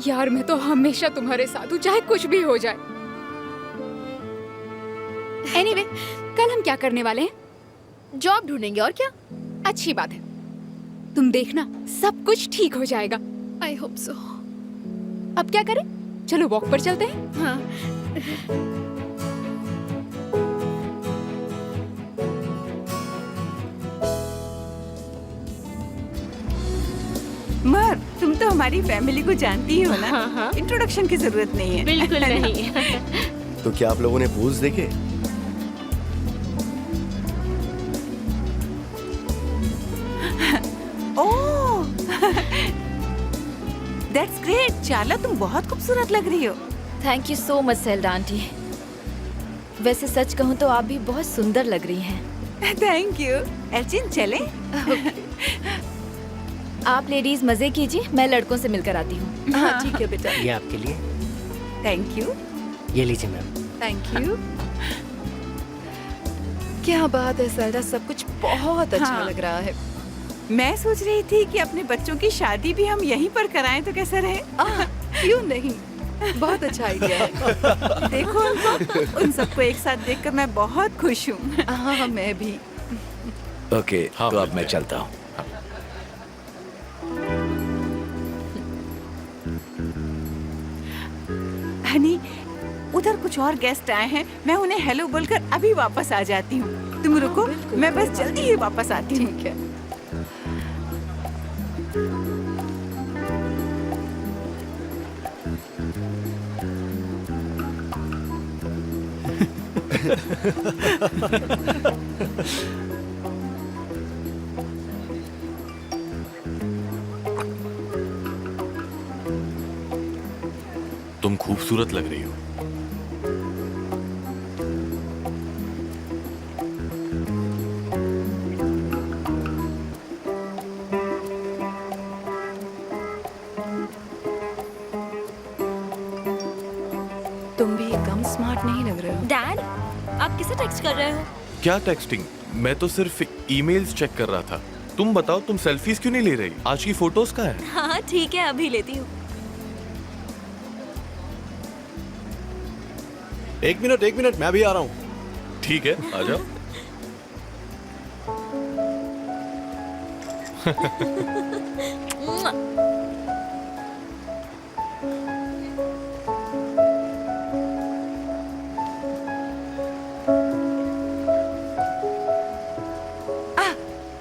यार मैं तो हमेशा तुम्हारे साथ हूँ, चाहे कुछ भी हो जाए। एनीवे, कल हम क्या करने वाले हैं? जॉब ढूंढेंगे और क्या। अच्छी बात है, तुम देखना सब कुछ ठीक हो जाएगा। I hope so. अब क्या करें? चलो वॉक पर चलते हैं। हाँ। मर, तुम तो हमारी फैमिली को जानती हो ना। हाँ। इंट्रोडक्शन की जरूरत नहीं है। बिल्कुल नहीं। तो क्या आप लोगों ने पोज देखे? ओह, दैट्स ग्रेट। चार्ला तुम बहुत खूबसूरत लग रही हो। Thank you so much Selda aunty. वैसे सच कहूँ तो आप भी बहुत सुंदर लग रही हैं। Thank you. एल्चिन चले? आप लेडीज मजे कीजिए, मैं लड़कों से मिलकर आती हूँ। हाँ ठीक है बेटा। ये आपके लिए। Thank you. ये लीजिए मैम। Thank you. क्या बात है सेल्डा, सब कुछ बहुत अच्छा हाँ। लग रहा है। मैं सोच रही थी कि अपने बच्चों की शादी भी हम यहीं पर कराएं तो कैसा रहे? क्यों नहीं, बहुत अच्छा आइडिया है। देखो उनको, उन सबको एक साथ देखकर मैं बहुत खुश हूँ। हाँ मैं भी। ओके, तो अब मैं चलता हूँ। हनी, उधर कुछ और गेस्ट आए हैं, मैं उन्हें हेलो बोलकर अभी वापस आ जाती हूँ। तुम रुको, मैं बस जल्दी ही वापस आती हूँ। ठीक है। तुम खूबसूरत लग रही हो। तुम भी कम स्मार्ट नहीं लग रहे हो। डैड, आप किसे टेक्स्ट कर रहे हो? क्या टेक्सटिंग? मैं तो सिर्फ ईमेल्स चेक कर रहा था। तुम बताओ, तुम सेल्फीज क्यों नहीं ले रही? आज की फोटोज कहाँ है? हाँ ठीक है, अभी लेती हूँ। एक मिनट, मैं भी आ रहा हूँ। ठीक है, आ जाओ।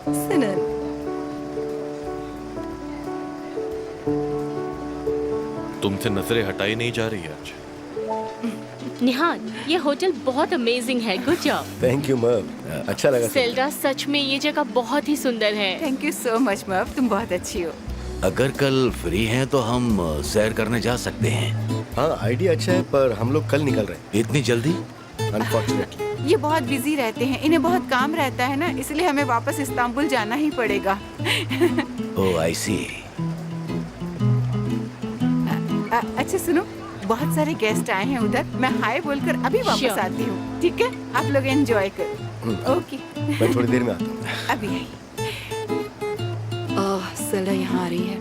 सिनन, तुमसे नजरें हटाई नहीं जा रही है आज। निहान, ये होटल बहुत अमेजिंग है। Good job. Thank you ma'am, अच्छा लगा। सेल्डा, सच में ये जगह बहुत ही सुंदर है। Thank you so much Merv, तुम बहुत अच्छी हो। अगर कल फ्री हैं तो हम सैर करने जा सकते हैं। हाँ आइडिया अच्छा है, पर हम लोग कल निकल रहे हैं। इतनी जल्दी? अनफॉर्चुनेटली। ये बहुत बिजी रहते हैं, इन्हें बहुत काम रहता है ना, इसलिए हमें वापस इस्तांबुल जाना ही पड़ेगा। ओह आई सी। अच्छा सुनो, बहुत सारे गेस्ट आए हैं उधर, मैं हाय बोलकर अभी वापस Sure. आती हूँ। ठीक है, आप लोग एंजॉय करो। ओके, मैं थोड़ी देर में आता हूँ। अभी आई। सेल्डा यहाँ आ रही है।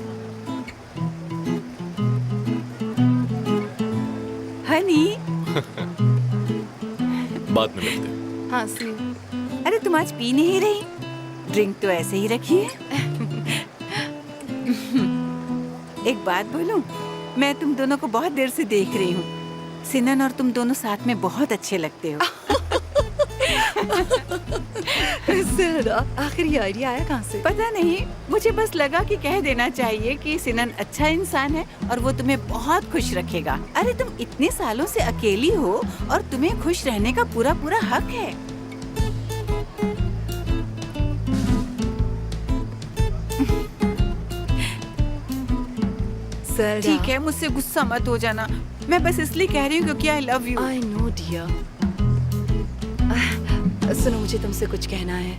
हनी, बाद में मिलते हैं। हाँ सी। अरे तुम आज पी नहीं रही? ड्रिंक तो ऐसे ही रखी है। एक बात बोलूं, मैं तुम दोनों को बहुत देर से देख रही हूँ। सिनन और तुम दोनों साथ में बहुत अच्छे लगते हो। सेल्डा, आखिर ये आइडिया आया कहाँ से? पता नहीं, मुझे बस लगा कि कह देना चाहिए कि सिनन अच्छा इंसान है और वो तुम्हें बहुत खुश रखेगा। अरे तुम इतने सालों से अकेली हो और तुम्हें खुश रहने का पूरा पूरा हक है। ठीक है, मुझसे गुस्सा मत हो जाना। मैं बस इसलिए कह रही हूँ क्योंकि I love you. I know dear. सुनो, मुझे तुमसे कुछ कहना है।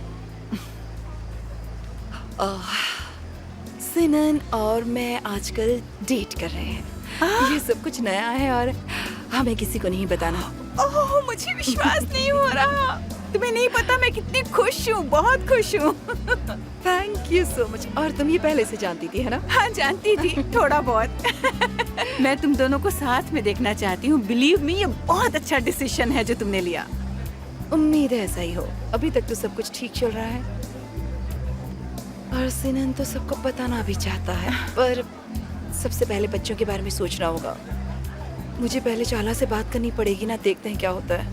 सिनन और मैं आजकल डेट कर रहे हैं। ये सब कुछ नया है और हमें किसी को नहीं बताना। ओह, मुझे विश्वास नहीं हो रहा। तुम्हें नहीं पता मैं कितनी खुश हूँ, बहुत खुश हूँ। Thank you so much. और तुम ये पहले से जानती थी, है ना? हाँ, जानती थी, थोड़ा बहुत। मैं तुम दोनों को साथ में देखना चाहती हूँ। बिलीव मी, ये बहुत अच्छा डिसीजन है जो तुमने लिया। उम्मीद है ऐसा ही हो। अभी तक तो सब कुछ ठीक चल रहा है और सिनन तो सबको बताना भी चाहता है, पर सबसे पहले बच्चों के बारे में सोचना होगा। मुझे पहले चाला से बात करनी पड़ेगी ना, देखते हैं क्या होता है।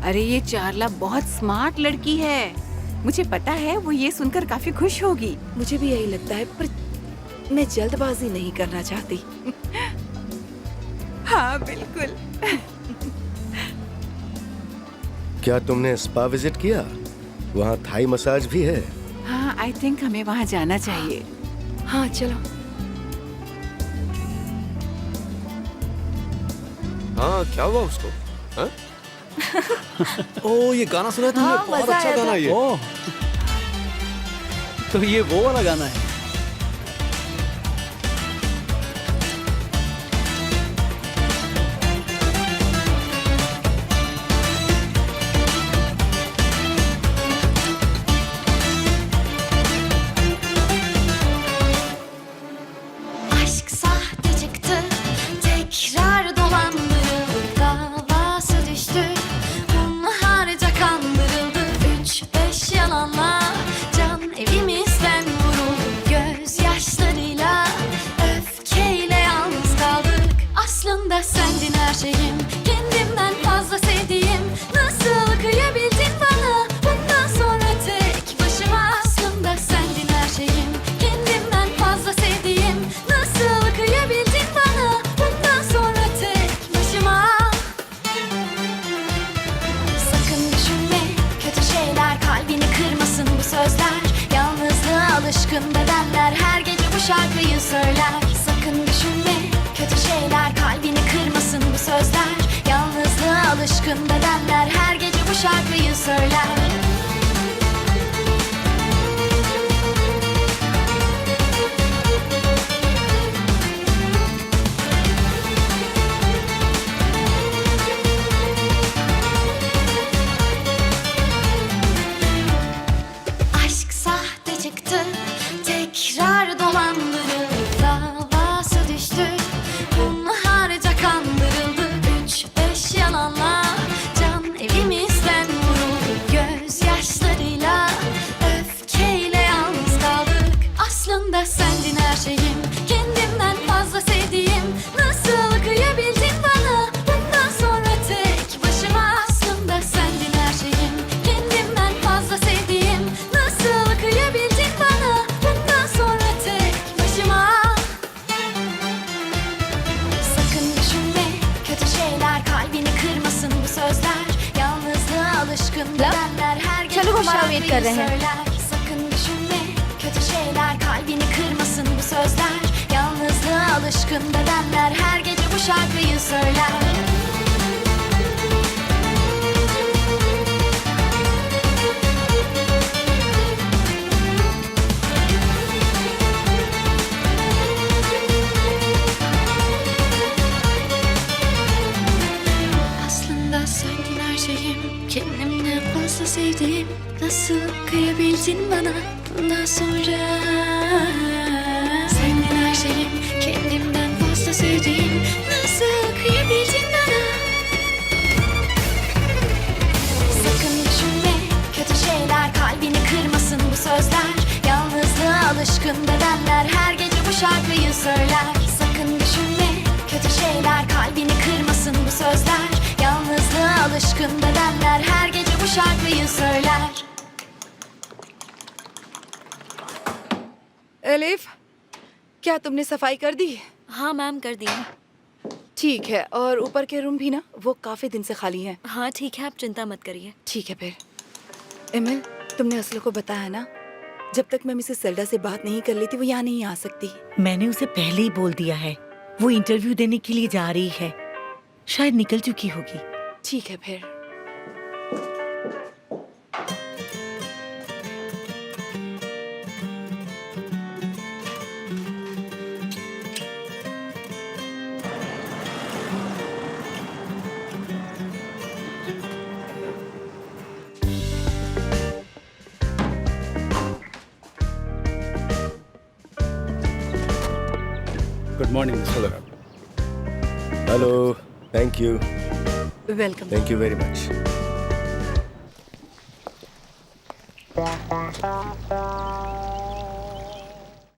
अरे ये चारला बहुत स्मार्ट लड़की है, मुझे पता है वो ये सुनकर काफी खुश होगी। मुझे भी यही लगता है, पर मैं जल्दबाजी नहीं करना चाहती। हाँ बिल्कुल। क्या तुमने स्पा विजिट किया? वहाँ थाई मसाज भी है। हाँ, आई थिंक हमें वहाँ जाना चाहिए। हाँ चलो। हाँ, क्या हुआ उसको? हाँ? ओ, ये गाना सुना है तुमने? हाँ, बहुत मजा अच्छा आया गाना था। है ये। ओह, तो ये वो वाला गाना है। Aşk sahte çıktı, tekrar dolandırıldı, davası düştü, hunharca kandırıldı, 3-5 yalanla can evimizden vuruldu, gözyaşlarıyla, öfkeyle yalnız kaldık. Aslında sendin her şeyim, kendimden fazla sevdiğim, nasıl kıyabildin bana, bundan sonra tek başıma. Aslında sendin her şeyim, kendimden fazla sevdiğim, nasıl kıyabildin bana, bundan sonra tek başıma. Sakın düşünme kötü şeyler, kalbini kırmasın bu sözler, yalnızlığa alışkın bedenler her gece bu şarkıyı söyler. Sakın düşünme kötü şeyler, kalbini kırmasın bu sözler, yalnızlığa alışkın bedenler her gece bu şarkıyı söyler. Aşk sahte çıktı, tekrar dolandırıldı, davası düştü, hunharca kandırıldı, 3-5 yalanla can evimizden vuruldu, gözyaşlarıyla, öfkeyle yalnız kaldık. Aslında sendin her şeyim, kendimden fazla sevdiğim, nasıl kıyabildin bana, bundan sonra tek başıma. Aslında sendin her şeyim, kendimden fazla sevdiğim, nasıl kıyabildin bana, bundan sonra tek başıma. Sakın düşünme kötü şeyler, kalbini kırmasın bu sözler, yalnızlığa alışkın bedenler her gece चलो bu हमारा वेट कर şarkıyı रहे हैं। söyler. Sakın düşünme kötü şeyler, kalbini kırmasın bu sözler, yalnızlığa alışkın bedenler her gece bu şarkıyı söyler. Aslında sendin her şeyim, kendimden fazla sevdiğim, nasıl kıyabildin bana, bundan sonra. Sendin her şeyim, kendimden fazla sevdiğim, nasıl kıyabildin bana. Sakın düşünme kötü şeyler, kalbini kırmasın bu sözler, yalnızlığa alışkın bedenler her gece bu şarkıyı söyler. Sakın düşünme kötü şeyler, kalbini kırmasın bu sözler, yalnızlığa alışkın bedenler her gece bu şarkıyı şarkıyı söyler. Elif, क्या तुमने सफाई कर दी? हाँ मैम, कर दी। ठीक है, और ऊपर के रूम भी ना, वो काफी दिन से खाली हैं। हाँ ठीक है, आप चिंता मत करिए। ठीक है फिर। एमिल, तुमने असलो को बताया ना, जब तक मैं मिसेस सेल्डा से बात नहीं कर लेती वो यहाँ नहीं आ सकती। मैंने उसे पहले ही बोल दिया है, वो इंटरव्यू देने के लिए जा रही है, शायद निकल चुकी होगी। ठीक है फिर। गुड मॉर्निंग मिस्टर लगा। Hello, thank you, welcome. Thank you very much.